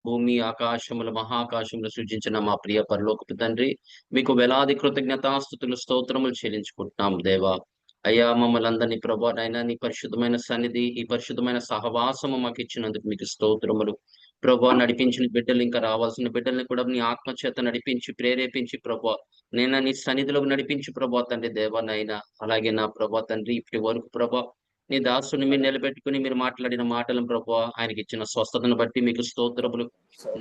భూమి ఆకాశములు మహాకాశములు సృజించిన మా ప్రియ పరలోకపు తండ్రి, మీకు వేలాది కృతజ్ఞతాస్తుతులు స్తోత్రములు చెల్లించుకుంటున్నాం దేవా. అయ్యా, మమ్మల్ని అందరినీ ప్రభా నైనా నీ పరిశుద్ధమైన సన్నిధి, ఈ పరిశుద్ధమైన సహవాసము మాకు ఇచ్చినందుకు మీకు స్తోత్రములు. ప్రభా, నడిపించిన బిడ్డలు, ఇంకా రావాల్సిన బిడ్డల్ని కూడా నీ ఆత్మ చేత నడిపించి ప్రేరేపించి ప్రభా నేను నీ సన్నిధిలోకి నడిపించి ప్రభా తండ్రి దేవా నైనా. అలాగే నా ప్రభా తండ్రి, ఇప్పటి వరకు ప్రభా నీ దాసుని మీరు నిలబెట్టుకుని మీరు మాట్లాడిన మాటలను ప్రభువా, ఆయనకి ఇచ్చిన స్వస్థతను బట్టి మీకు స్తోత్రములు.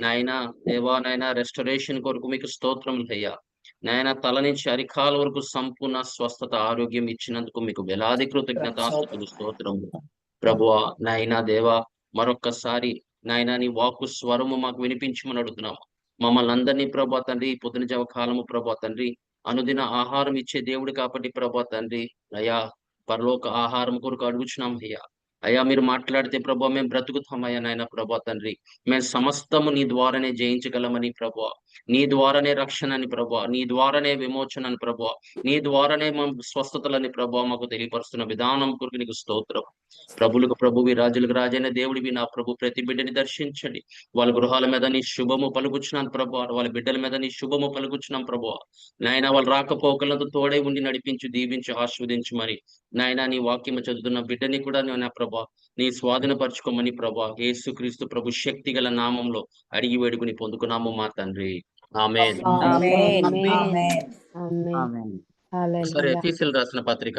నాయనా దేవా నాయనా, రెస్టరేషన్ కొరకు మీకు స్తోత్రములు అయ్యా. నాయన, తల నుంచి అరికాల వరకు సంపూర్ణ స్వస్థత ఆరోగ్యం ఇచ్చినందుకు మీకు వేలాది కృతజ్ఞతాస్తుతులు స్తోత్రములు. ప్రభువా నాయనా దేవా, మరొక్కసారి నాయనా నీ వాక్కు స్వరము మాకు వినిపించమని అడుగుతున్నాము. మమ్మల్ని అందరినీ ప్రభా తండ్రి, ఈ పొద్దున జవ కాలము ప్రభా తండ్రి, అనుదిన ఆహారం ఇచ్చే దేవుడు కాబట్టి ప్రభా తండ్రి, అయా పరలోక ఆహారం కొరకు అడుగుచున్నాం అయ్యా. అయ్యా, మీరు మాట్లాడితే ప్రభా మేము బ్రతుకుతామయ్యా నాయన ప్రభా తండ్రి. మేము సమస్తము నీ ద్వారానే జయించగలమని ప్రభా, నీ ద్వారానే రక్షణ అని ప్రభా, నీ ద్వారానే విమోచన అని ప్రభా, నీ ద్వారానే మా స్వస్థతలని ప్రభా మాకు తెలియపరుస్తున్న విధానం కొరకు నీకు స్తోత్రం. ప్రభులకు ప్రభువి, రాజులకు రాజైన దేవుడివి నా ప్రభు, ప్రతి బిడ్డని దర్శించండి. వాళ్ళ గృహాల మీద నీ శుభము పలుకుచున్నాను ప్రభా, వాళ్ళ బిడ్డల మీద నీ శుభము పలుకుచున్నాం ప్రభా. నాయన, వాళ్ళు రాకపోకలతో తోడై ఉండి నడిపించి దీవించి ఆస్వాదించమని నాయనా, నీ వాక్యము చదువుతున్న బిడ్డని కూడా నా ప్రభా నీ స్వాధీనపరచుకోమని ప్రభా యేసుక్రీస్తు ప్రభు శక్తి గల నామంలో అడిగి వేడుకుని పొందుకున్నాము మా తండ్రి. ఆమేన్. ఆమేన్. ఆమేన్. ఆమేన్. సరే, హల్లెలూయా. ఎఫెసీయులకు రాసిన పత్రిక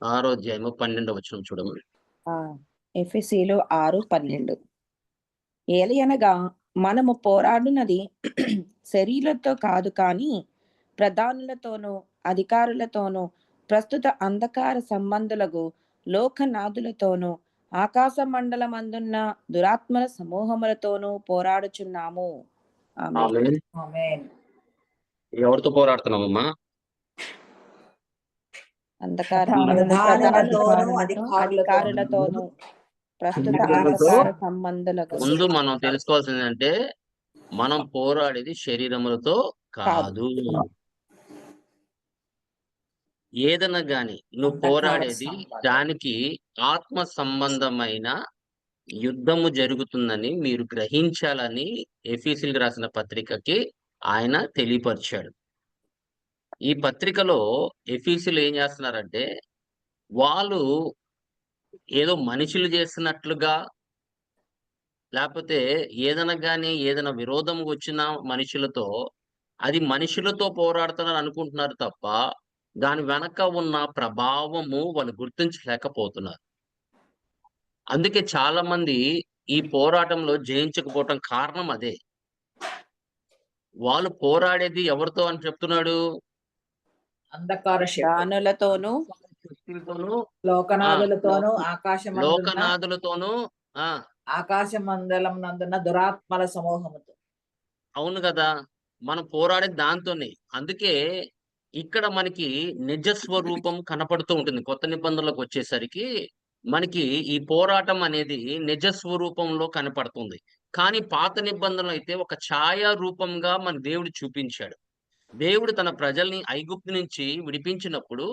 6వ అధ్యాయము 12వ వచనం చూడము. ఎఫెసీయులు 6:12. ఏలయనగా మనము పోరాడునది శరీరులతో కాదు, కానీ ప్రధానులతోనూ అధికారులతోనూ ప్రస్తుత అంధకార సంబంధులకు లోకనాథులతోనూ ఆకాశ మండలమందున్న దురాత్మల సమూహములతోనూ పోరాడుచున్నాము. ఆమేన్. ఆమేన్. ఆమేన్. ఎవరితో పోరాడుతున్నామమ్మా? అంధకార ప్రధానులతోనూ అధికారులతోనూ ప్రస్తుత అధికారులతో అంధకార సంబంధులకు. ముందు మనం తెలుసుకోవాల్సింది అంటే, మనం పోరాడేది శరీరములతో కాదు. ఏదైనా గాని నువ్వు పోరాడేది దానికి ఆత్మ సంబంధమైన యుద్ధము జరుగుతుందని మీరు గ్రహించాలని ఎఫెసీయులకు రాసిన పత్రికకి ఆయన తెలియపరిచాడు. ఈ పత్రికలో ఎఫెసీయులు ఏం చేస్తున్నారంటే, వాళ్ళు ఏదో మనుషులు చేస్తున్నట్లుగా, లేకపోతే ఏదైనా విరోధం వచ్చిన మనుషులతో, అది మనుషులతో పోరాడుతున్నారు అనుకుంటున్నారు తప్ప, దాని వెనక ఉన్న ప్రభావము వాళ్ళు గుర్తించలేకపోతున్నారు. అందుకే చాలా మంది ఈ పోరాటంలో జయించకపోవటం కారణం అదే. వాళ్ళు పోరాడేది ఎవరితో అని చెప్తున్నాడు? అంధకార దానులతోనూ శక్తులతోనూ, లోకనాథులతోనూ లోకనాథులతోనూ. ఆకాశ మండలం నందున్న దురాత్మల సమూహముతో. అవును కదా, మనం పోరాడేది దాంతోనే. అందుకే ఇక్కడ మనకి నిజ స్వరూపం కనపడుతూ ఉంటుంది. కొత్త నిబంధనలకు వచ్చేసరికి మనకి ఈ పోరాటం అనేది నిజ స్వరూపంలో కనపడుతుంది. కానీ పాత నిబంధనలు అయితే ఒక ఛాయా రూపంగా మన దేవుడు చూపించాడు. దేవుడు తన ప్రజల్ని ఐగుప్తు నుంచి విడిపించినప్పుడు,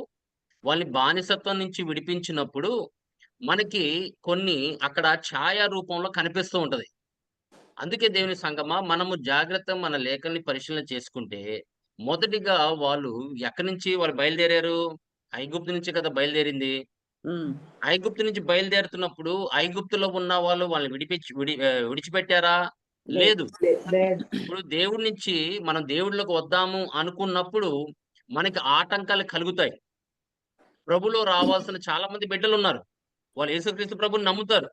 వాళ్ళని బానిసత్వం నుంచి విడిపించినప్పుడు మనకి కొన్ని అక్కడ ఛాయా రూపంలో కనిపిస్తూ ఉంటది. అందుకే దేవుని సంగమా, మనము జాగ్రత్తగా మన లేఖల్ని పరిశీలన చేసుకుంటే, మొదటిగా వాళ్ళు ఎక్కడి నుంచి వాళ్ళు బయలుదేరారు? ఐగుప్తు నుంచి కదా బయలుదేరింది. ఐగుప్తు నుంచి బయలుదేరుతున్నప్పుడు ఐగుప్తులో ఉన్న వాళ్ళు వాళ్ళని విడిచిపెట్టారా? లేదు. ఇప్పుడు దేవుడి నుంచి మనం దేవుడిలోకి వద్దాము అనుకున్నప్పుడు మనకి ఆటంకాలు కలుగుతాయి. ప్రభులో రావాల్సిన చాలా మంది బిడ్డలున్నారు. వాళ్ళు యేసుక్రీస్తు ప్రభుని నమ్ముతారు.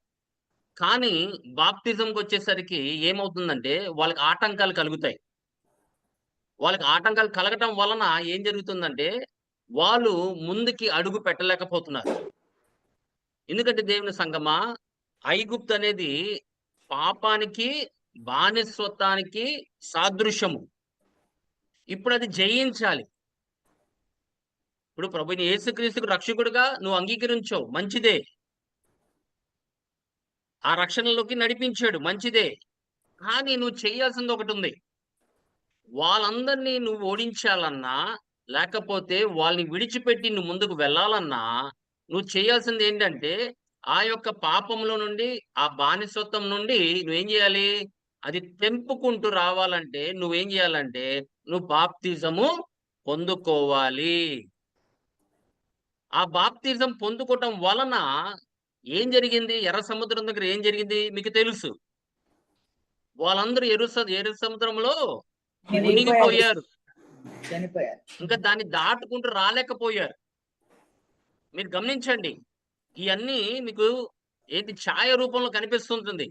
కానీ బాప్తిజంకి వచ్చేసరికి ఏమవుతుందంటే వాళ్ళకి ఆటంకాలు కలుగుతాయి. వాళ్ళకి ఆటంకాలు కలగటం వలన ఏం జరుగుతుందంటే, వాళ్ళు ముందుకి అడుగు పెట్టలేకపోతున్నారు. ఎందుకంటే దేవుని సంగమా, ఐగుప్తు అనేది పాపానికి, బానిసత్వానికి సాదృశ్యము. ఇప్పుడు అది జయించాలి. ఇప్పుడు ప్రభువైన యేసుక్రీస్తుకు రక్షకుడిగా నువ్వు అంగీకరించావు, మంచిదే. ఆ రక్షణలోకి నడిపించాడు, మంచిదే. కానీ నువ్వు చేయాల్సింది ఒకటుంది. వాళ్ళందరినీ నువ్వు ఓడించాలన్నా, లేకపోతే వాళ్ళని విడిచిపెట్టి నువ్వు ముందుకు వెళ్ళాలన్నా, నువ్వు చేయాల్సింది ఏంటంటే, ఆ యొక్క పాపంలో నుండి, ఆ బానిసత్వం నుండి నువ్వేం చేయాలి? అది తెంపుకుంటూ రావాలంటే నువ్వేం చేయాలంటే నువ్వు బాప్తిజము పొందుకోవాలి. ఆ బాప్తిజం పొందుకోవటం వలన ఏం జరిగింది? ఎర్ర సముద్రం దగ్గర ఏం జరిగింది మీకు తెలుసు. వాళ్ళందరూ ఎర్ర సముద్రంలో మునిగిపోయారు. చనిపోయారు. ఇంకా దాన్ని దాటుకుంటూ రాలేకపోయారు. మీరు గమనించండి. ఇయన్నీ మీకు ఏంటి ఛాయ రూపంలో కనిపిస్తుంటుంది.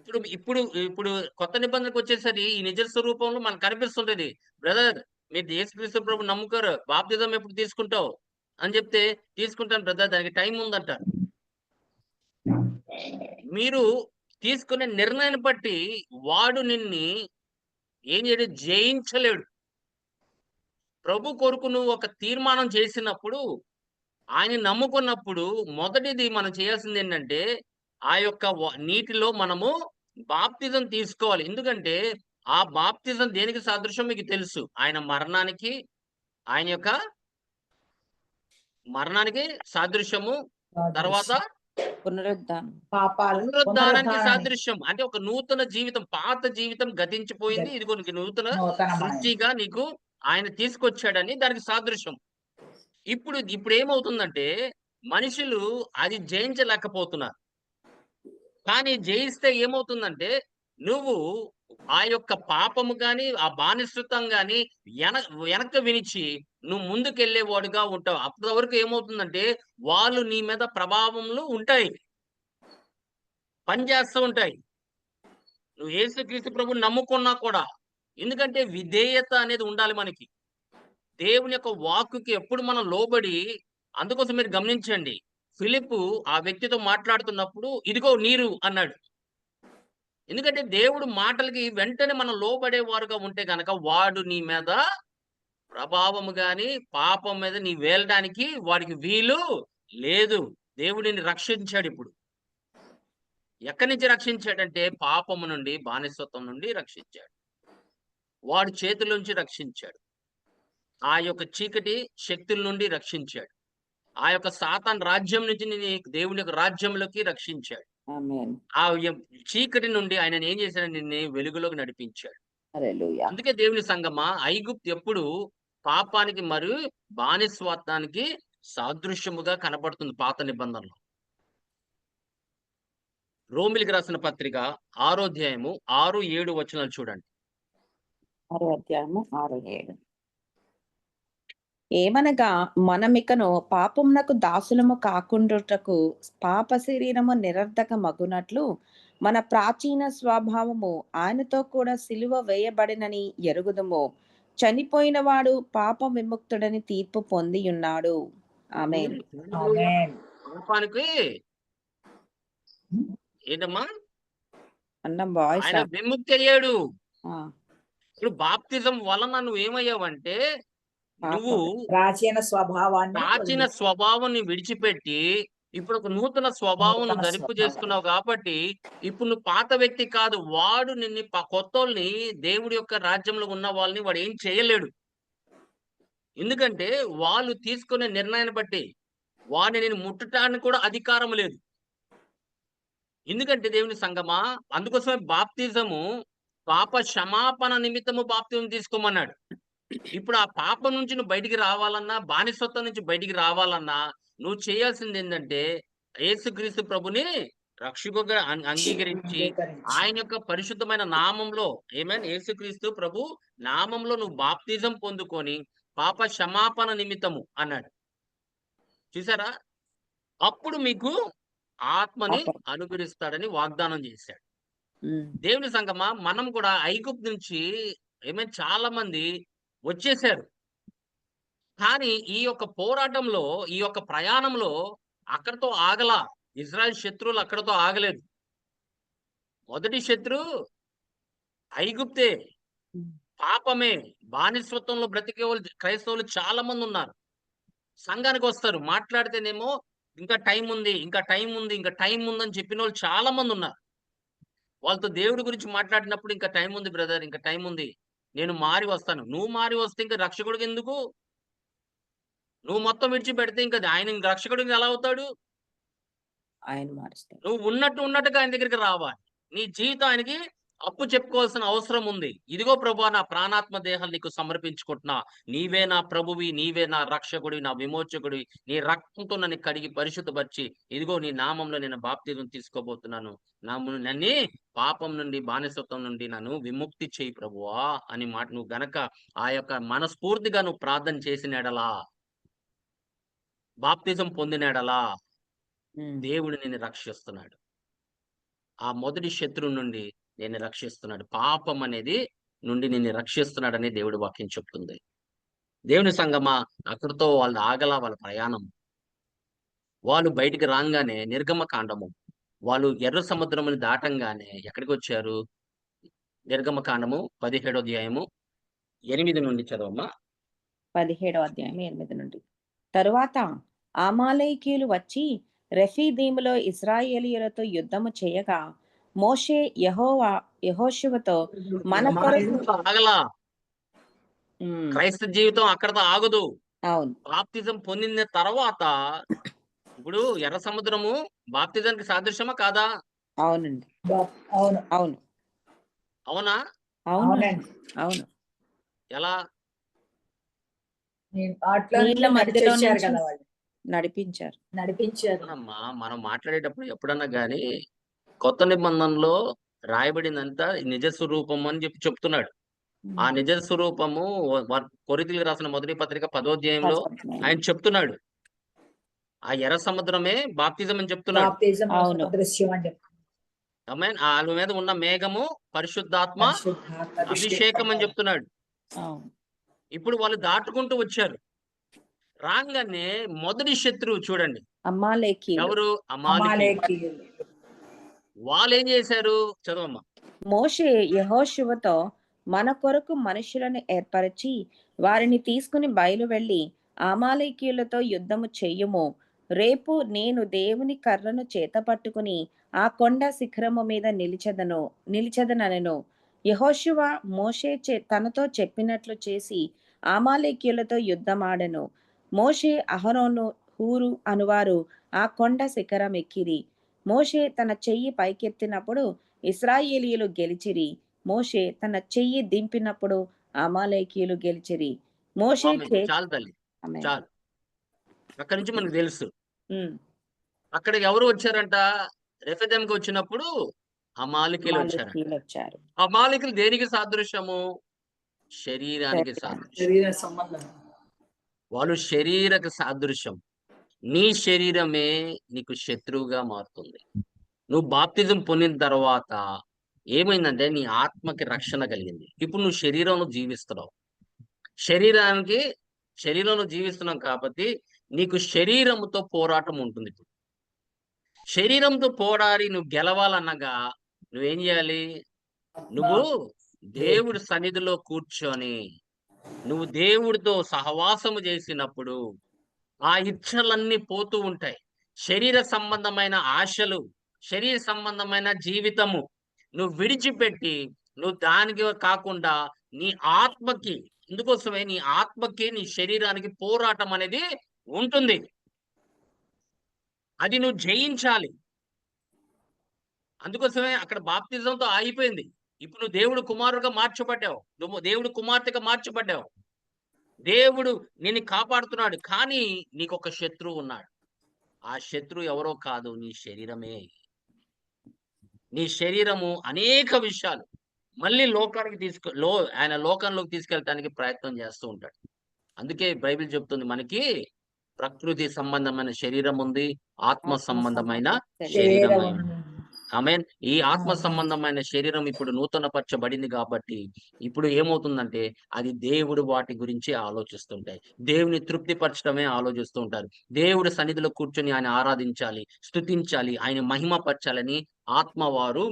ఇప్పుడు ఇప్పుడు ఇప్పుడు కొత్త నిబంధనకొచ్చేసరి ఈ నిజ స్వరూపంలో మనకు కనిపిస్తుంటది. బ్రదర్ మీరు యేసుక్రీస్తు ప్రభువుని నమ్ముకోరు. బాప్తిజం ఎప్పుడు తీసుకుంటావు? అని చెప్తే, తీసుకుంటాను బ్రదర్ దానికి టైం ఉందంటారు. మీరు తీసుకునే నిర్ణయాన్ని బట్టి వాడు నిన్ని ఏం చేయడు? జయించలేడు. ప్రభు కొరకు నువ్వు ఒక తీర్మానం చేసినప్పుడు, ఆయన్ని నమ్ముకున్నప్పుడు మొదటిది మనం చేయాల్సిందేంటంటే, ఆ యొక్క నీటిలో మనము బాప్తిజం తీసుకోవాలి. ఎందుకంటే, ఆ బాప్తిజం దేనికి సాదృశ్యం మీకు తెలుసు. ఆయన మరణానికి, ఆయన యొక్క మరణానికి సాదృశ్యము. తర్వాత పునరుద్ధానం. పునరుద్ధానానికి సాదృశ్యం. అంటే ఒక నూతన జీవితం, పాత జీవితం గతించిపోయింది. ఇదిగో నీకు నూతన సృష్టిగా నీకు ఆయన తీసుకొచ్చాడని దానికి సాదృశ్యం. ఇప్పుడేమవుతుందంటే మనుషులు అది జయించలేకపోతున్నారు. కానీ జయిస్తే ఏమవుతుందంటే నువ్వు ఆ యొక్క పాపము గాని, ఆ బానిసత్వం గాని వెనక్కి వినిచి నువ్వు ముందుకెళ్ళేవాడుగా ఉంటావు. అప్పటి వరకు ఏమవుతుందంటే వాళ్ళు నీ మీద ప్రభావంలో ఉంటాయి. పనిచేస్తూ ఉంటాయి. నువ్వు యేసుక్రీస్తు ప్రభువుని నమ్ముకున్నా కూడా. ఎందుకంటే విధేయత అనేది ఉండాలి మనకి. దేవుని యొక్క వాక్కుకి ఎప్పుడు మనం లోబడి అందుకోసం మీరు గమనించండి. ఫిలిప్పు ఆ వ్యక్తితో మాట్లాడుతున్నప్పుడు ఇదిగో నీరు అన్నాడు. ఎందుకంటే దేవుడు మాటలకి వెంటనే మనం లోబడేవారుగా ఉంటే గనక వాడు నీ మీద ప్రభావము గాని, పాపం మీద నీ వేలడానికి వాడికి వీలు లేదు. దేవుడు నిన్ను రక్షించాడిప్పుడు. ఎక్కడి నుంచి రక్షించాడంటే పాపము నుండి, బానిసత్వం నుండి రక్షించాడు. వాడి చేతుల నుంచి రక్షించాడు. ఆ యొక్క చీకటి శక్తుల నుండి రక్షించాడు. ఆ యొక్క సాతాను రాజ్యం నుంచి నిన్ను దేవుని యొక్క రాజ్యంలోకి రక్షించాడు. ఆమేన్. ఆ చీకటి నుండి ఆయన ఏం చేశాడు? నిన్ను వెలుగులోకి నడిపించాడు. హల్లెలూయా. అందుకే దేవుని సంగమా ఐగుప్తు ఎప్పుడు పాపానికి మరియు బానిసత్వానికి సాదృశ్యముగా కనబడుతుంది పాత నిబంధనలో. రోమిలికి రాసిన పత్రిక 6వ అధ్యాయము 6, 7 వచనాలు చూడండి. 6వ అధ్యాయము 6, 7. ఏమనగా మనమికను పాపమునకు దాసులము కాకుండుటకు పాప శరీరము నిరర్ధక మగునట్లు మన ప్రాచీన స్వభావము ఆయనతో కూడా సిలువ వేయబడినని ఎరుగుదుము. చనిపోయిన వాడు పాప విముక్తుడని తీర్పు పొంది ఉన్నాడు. ఆమేన్. పాపానికి ఏంటమ్మా అన్నం వాయిస్ ఆయన విముక్తి అయ్యాడు. ఇప్పుడు బాప్తిజం వలన నువ్వేమయ్యావంటే నువ్వు ప్రాచీన స్వభావాన్ని విడిచిపెట్టి ఇప్పుడు ఒక నూతన స్వభావం నువ్వు ధరింపు చేసుకున్నావు కాబట్టి ఇప్పుడు నువ్వు పాత వ్యక్తి కాదు. వాడు నిన్ను కొత్తోళ్ళని దేవుడి యొక్క రాజ్యంలో ఉన్న వాళ్ళని వాడు ఏం చేయలేడు. ఎందుకంటే వాళ్ళు తీసుకునే నిర్ణయాన్ని బట్టి వాడిని నేను ముట్టడానికి కూడా అధికారం లేదు. ఎందుకంటే దేవుని సంగమా అందుకోసమే బాప్తిజము పాప క్షమాపణ నిమిత్తము బాప్తిజం తీసుకోమన్నాడు. ఇప్పుడు ఆ పాపం నుంచి నువ్వు బయటికి రావాలన్నా, బానిసత్వం నుంచి బయటికి రావాలన్నా నువ్వు చేయాల్సింది ఏంటంటే యేసుక్రీస్తు ప్రభుని రక్షకుగా అంగీకరించి ఆయన యొక్క పరిశుద్ధమైన నామంలో యేసుక్రీస్తు ప్రభు నామంలో నువ్వు బాప్తిజం పొందుకొని పాప క్షమాపణ నిమిత్తము అన్నాడు. చూసారా? అప్పుడు మీకు ఆత్మని అనుగ్రహిస్తాడని వాగ్దానం చేశాడు. దేవుని సంగమా మనం కూడా ఐగుప్తు నుంచి చాలా మంది వచ్చేసారు. కానీ ఈ యొక్క పోరాటంలో, ఈ యొక్క ప్రయాణంలో అక్కడితో ఆగలా. ఇజ్రాయెల్ శత్రువులు అక్కడితో ఆగలేదు. మొదటి శత్రువు ఐగుప్తే, పాపమే. బానిసత్వంలో బ్రతికే వాళ్ళు క్రైస్తవులు చాలా మంది ఉన్నారు. సంఘానికి వస్తారు, మాట్లాడితేనేమో ఇంకా టైం ఉంది, ఇంకా టైం ఉంది, ఇంకా టైం ఉందని చెప్పిన వాళ్ళు చాలా మంది ఉన్నారు. వాళ్ళతో దేవుడి గురించి మాట్లాడినప్పుడు ఇంకా టైం ఉంది బ్రదర్, ఇంకా టైం ఉంది, నేను మారి వస్తాను. నువ్వు మారి వస్తే ఇంకా రక్షకుడికి ఎందుకు? నువ్వు మొత్తం విడిచిపెడితే ఇంకా ఆయన రక్షకుడికి ఎలా అవుతాడు? ఆయన మారుస్తాడు. నువ్వు ఉన్నట్టుగా ఆయన దగ్గరికి రావాలి. నీ జీవితం ఆయనకి అప్పు చెప్పుకోవాల్సిన అవసరం ఉంది. ఇదిగో ప్రభువా, నా ప్రాణాత్మ దేహాలు నీకు సమర్పించుకుంటున్నా. నీవే నా ప్రభువి, నీవే నా రక్షకుడివి, నా విమోచకుడివి. నీ రక్తంతో నన్ను కడిగి పరిశుద్ధపరిచి, ఇదిగో నీ నామంలో నేను బాప్తిజం తీసుకోబోతున్నాను. నన్ను పాపం నుండి, బానిసత్వం నుండి నన్ను విముక్తి చేయి ప్రభువా అని మాట నువ్వు గనక ఆ యొక్క మనస్ఫూర్తిగా నువ్వు ప్రార్థన చేసినడలా, బాప్తిజం పొందినడలా, దేవుడు నిన్ను రక్షిస్తున్నాడు. ఆ మొదటి శత్రువు నుండి నేను రక్షిస్తున్నాడు. పాపం అనేది నుండి నిన్ను రక్షిస్తున్నాడని దేవుడి వాక్యం చెప్తుంది. దేవుని సంగమా, అక్కడితో వాళ్ళు వాళ్ళ ప్రయాణం. వాళ్ళు బయటికి రాగానే నిర్గమ కాండము, వాళ్ళు ఎర్ర సముద్రముని దాటంగానే ఎక్కడికి వచ్చారు? నిర్గమ కాండము 17వ అధ్యాయము 8 నుండి చదవమ్మా. 17వ అధ్యాయం 8 నుండి. తరువాత అమాలేకీయులు వచ్చి రెఫీదీములో ఇశ్రాయేలీయులతో యుద్ధము చేయగా మోషే యెహోషువతో మన కొరకు క్రైస్తవ జీవితం అక్కడతో ఆగదు. అవును, బాప్తిజం పొందిన తర్వాత ఇప్పుడు ఎర్ర సముద్రము బాప్తిజానికి సాదృశ్యమా కాదా? అవునండి, అవును అవును, అవునా? అవునండి. అవును. ఎలా? నీళ్ళ మధ్యలో నుంచి నడిపించారు. అవునమ్మా, మనం మాట్లాడేటప్పుడు ఎప్పుడన్నా గాని కొత్త నిబంధనలో రాయబడిందంతా నిజ స్వరూపం అని చెప్తున్నాడు. ఆ నిజ స్వరూపము కొరింథీయులకు రాసిన మొదటి పత్రిక 10వ అధ్యాయంలో ఆయన చెప్తున్నాడు. ఆ ఎర్ర సముద్రమే బాప్తిజం అని చెప్తున్నాడు. ఆమేన్. వాళ్ళ మీద ఉన్న మేఘము పరిశుద్ధాత్మ అభిషేకం అని చెప్తున్నాడు. ఇప్పుడు వాళ్ళు దాటుకుంటూ వచ్చారు. రాగానే మొదటి శత్రువు చూడండి, ఎవరు? అమాలేకీయులు. వాళ్ళు ఏం చేశారు? చదవమ్మా. మోషే యెహోషువతో మన కొరకు మనుషులను ఏర్పరిచి వారిని తీసుకుని బయలు వెళ్లి అమాలేకీయులతో యుద్ధము చెయ్యుము. రేపు నేను దేవుని కర్రను చేత పట్టుకుని ఆ కొండ శిఖరము మీద నిలిచెదనెను. యెహోషువ మోషే తనతో చెప్పినట్లు చేసి అమాలేకీయులతో యుద్ధమాడెను. మోషే, అహరోను, హూరు అనువారు ఆ కొండ శిఖరం ఎక్కిరి. మోషే తన చెయ్యి పైకెత్తినప్పుడు ఇశ్రాయేలీయులు గెలిచిరి. మోషే తన చెయ్యి దింపినప్పుడు అమాలేకీయులు గెలిచిరి. మోషే చాలు తల్లి, చాలు. అక్కడి నుంచి మనకు తెలుసు అక్కడికి ఎవరు వచ్చారంట? రెఫెదెంకి వచ్చినప్పుడు అమాలేకీయులు వచ్చారు. అమాలేకీయులు దేనికి సాదృశ్యము? శరీరానికి సాదృశ్యం. వాళ్ళు శరీరక సాదృశ్యం. నీ శరీరమే నీకు శత్రువుగా మారుతుంది. నువ్వు బాప్తిజం పొందిన తర్వాత ఏమైందంటే నీ ఆత్మకి రక్షణ కలిగింది. ఇప్పుడు నువ్వు శరీరంలో జీవిస్తున్నావు. శరీరంలో జీవిస్తున్నాం కాబట్టి నీకు శరీరముతో పోరాటం ఉంటుంది. ఇప్పుడు శరీరంతో పోరాడి నువ్వు గెలవాలన్నగా నువ్వేం చేయాలి? నువ్వు దేవుడి సన్నిధిలో కూర్చొని నువ్వు దేవుడితో సహవాసము చేసినప్పుడు ఆ ఇచ్చలన్నీ పోతూ ఉంటాయి. శరీర సంబంధమైన ఆశలు, శరీర సంబంధమైన జీవితము నువ్వు విడిచిపెట్టి నువ్వు దానికి కాకుండా నీ ఆత్మకి, అందుకోసమే నీ ఆత్మకి నీ శరీరానికి పోరాటం అనేది ఉంటుంది. అది నువ్వు జయించాలి. అందుకోసమే అక్కడ బాప్తిజంతో ఆగిపోయింది. ఇప్పుడు నువ్వు దేవుడు కుమారుడుగా మార్చబడ్డావు, నువ్వు దేవుడు కుమార్తెగా మార్చబడ్డావు. దేవుడు నిన్ను కాపాడుతున్నాడు. కానీ నీకు ఒక శత్రువు ఉన్నాడు. ఆ శత్రువు ఎవరో కాదు, నీ శరీరమే. నీ శరీరము అనేక విషయాలు మళ్ళీ ఆయన లోకంలోకి తీసుకెళ్ళటానికి ప్రయత్నం చేస్తూ ఉంటాడు. అందుకే బైబిల్ చెప్తుంది మనకి ప్రకృతి సంబంధమైన శరీరం ఉంది, ఆత్మ సంబంధమైన శరీరం ఉంది. ఆమేన్. ఈ ఆత్మ సంబంధమైన శరీరం ఇప్పుడు నూతనపరచబడింది కాబట్టి ఇప్పుడు ఏమవుతుందంటే అది దేవుడు వాటి గురించి ఆలోచిస్తుంటాయి. దేవుని తృప్తిపరచడమే ఆలోచిస్తూ ఉంటారు. దేవుడి సన్నిధిలో కూర్చొని ఆయన ఆరాధించాలి, స్తుతించాలి, ఆయన మహిమపరచాలని ఆత్మవారు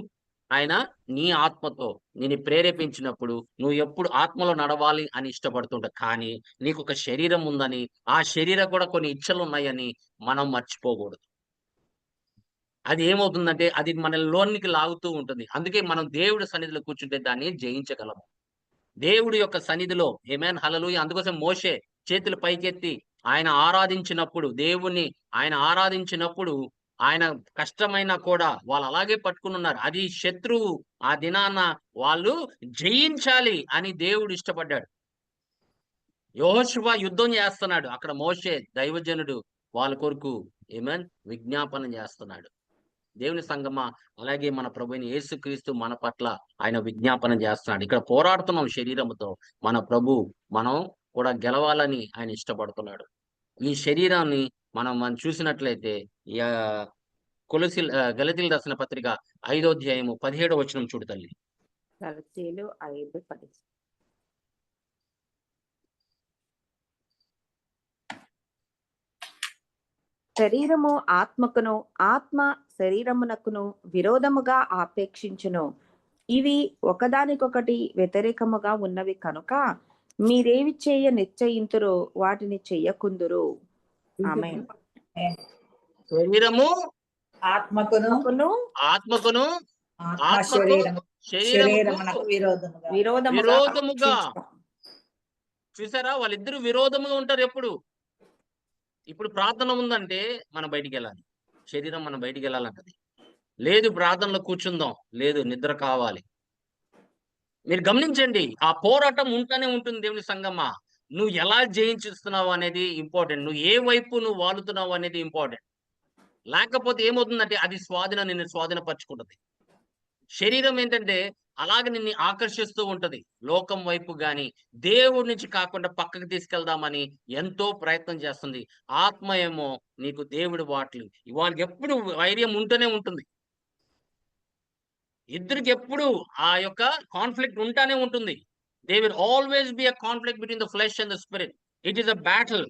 ఆయన నీ ఆత్మతో నేను ప్రేరేపించినప్పుడు నువ్వు ఎప్పుడు ఆత్మలో నడవాలి అని ఇష్టపడుతుంటావు. కానీ నీకు ఒక శరీరం ఉందని, ఆ శరీరం కూడా కొన్ని ఇచ్చలు ఉన్నాయని మనం మర్చిపోకూడదు. అది ఏమవుతుందంటే అది మన లోనికి లాగుతూ ఉంటుంది. అందుకే మనం దేవుడి సన్నిధిలో కూర్చుంటే దాన్ని జయించగలము. దేవుడి యొక్క సన్నిధిలో ఆమేన్, హల్లెలూయా. అందుకోసం మోషే చేతులు పైకెత్తి ఆయన ఆరాధించినప్పుడు, దేవుణ్ణి ఆయన ఆరాధించినప్పుడు ఆయన కష్టమైనా కూడా వాళ్ళు అలాగే పట్టుకుని ఉన్నారు. అది శత్రువు ఆ దినాన వాళ్ళు జయించాలి అని దేవుడు ఇష్టపడ్డాడు. యెహోషువ యుద్ధం చేస్తున్నాడు. అక్కడ మోషే దైవజనుడు వాళ్ళ కొరకు ఆమేన్ విజ్ఞాపన చేస్తున్నాడు. దేవుని సంగమా, అలాగే మన ప్రభువైన యేసుక్రీస్తు మన పట్ల ఆయన విజ్ఞాపన చేస్తున్నాడు. ఇక్కడ పోరాడుతున్నాం శరీరముతో. మన ప్రభు మనం కూడా గెలవాలని ఆయన ఇష్టపడుతున్నాడు. ఈ శరీరాన్ని మనం చూసినట్లయితే గలతీయులకు రాసిన పత్రిక 5వ అధ్యాయము 17వ వచనం చూడు తల్లి. గలతీయులు 5:10. శరీరము ఆత్మకును, ఆత్మ శరీరమునకును విరోధముగా ఆపేక్షించును. ఇవి ఒకదానికొకటి వ్యతిరేకముగా ఉన్నవి కనుక మీరేవి చేయ నిశ్చయింతురో వాటిని చెయ్యకుందురు. ఆమేన్. శరీరము ఆత్మకును ఆత్మకును ఆత్మ శరీరమునకు విరోధముగా చూసారా, వాళ్ళిద్దరు విరోధముగా ఉంటారు ఎప్పుడు. ఇప్పుడు ప్రార్థన ఉందంటే మనం బయటికి వెళ్ళాలి, శరీరం మనం బయటికి వెళ్ళాలంటది. లేదు ప్రార్థనలో కూర్చుందాం, లేదు నిద్ర కావాలి. మీరు గమనించండి, ఆ పోరాటం ఉంటూనే ఉంటుంది. దేవుని సంగమా, నువ్వు ఎలా జయించుస్తున్నావు అనేది ఇంపార్టెంట్. నువ్వు ఏ వైపు నువ్వు వాలుతున్నావు అనేది ఇంపార్టెంట్. లేకపోతే ఏమవుతుందంటే అది నిన్ను స్వాధీనపరచుకుంటది. శరీరం ఏంటంటే అలాగే నిన్ను ఆకర్షిస్తూ ఉంటది. లోకం వైపు గాని దేవుడి నుంచి కాకుండా పక్కకు తీసుకెళ్దామని ఎంతో ప్రయత్నం చేస్తుంది. ఆత్మ ఏమో నీకు దేవుడి వాట్లు వాళ్ళకి ఎప్పుడు వైర్యం ఉంటూనే ఉంటుంది. ఇద్దరికి ఎప్పుడు ఆ యొక్క కాన్ఫ్లిక్ట్ ఉంటానే ఉంటుంది. They will always be a conflict between the flesh and the spirit. It is a battle.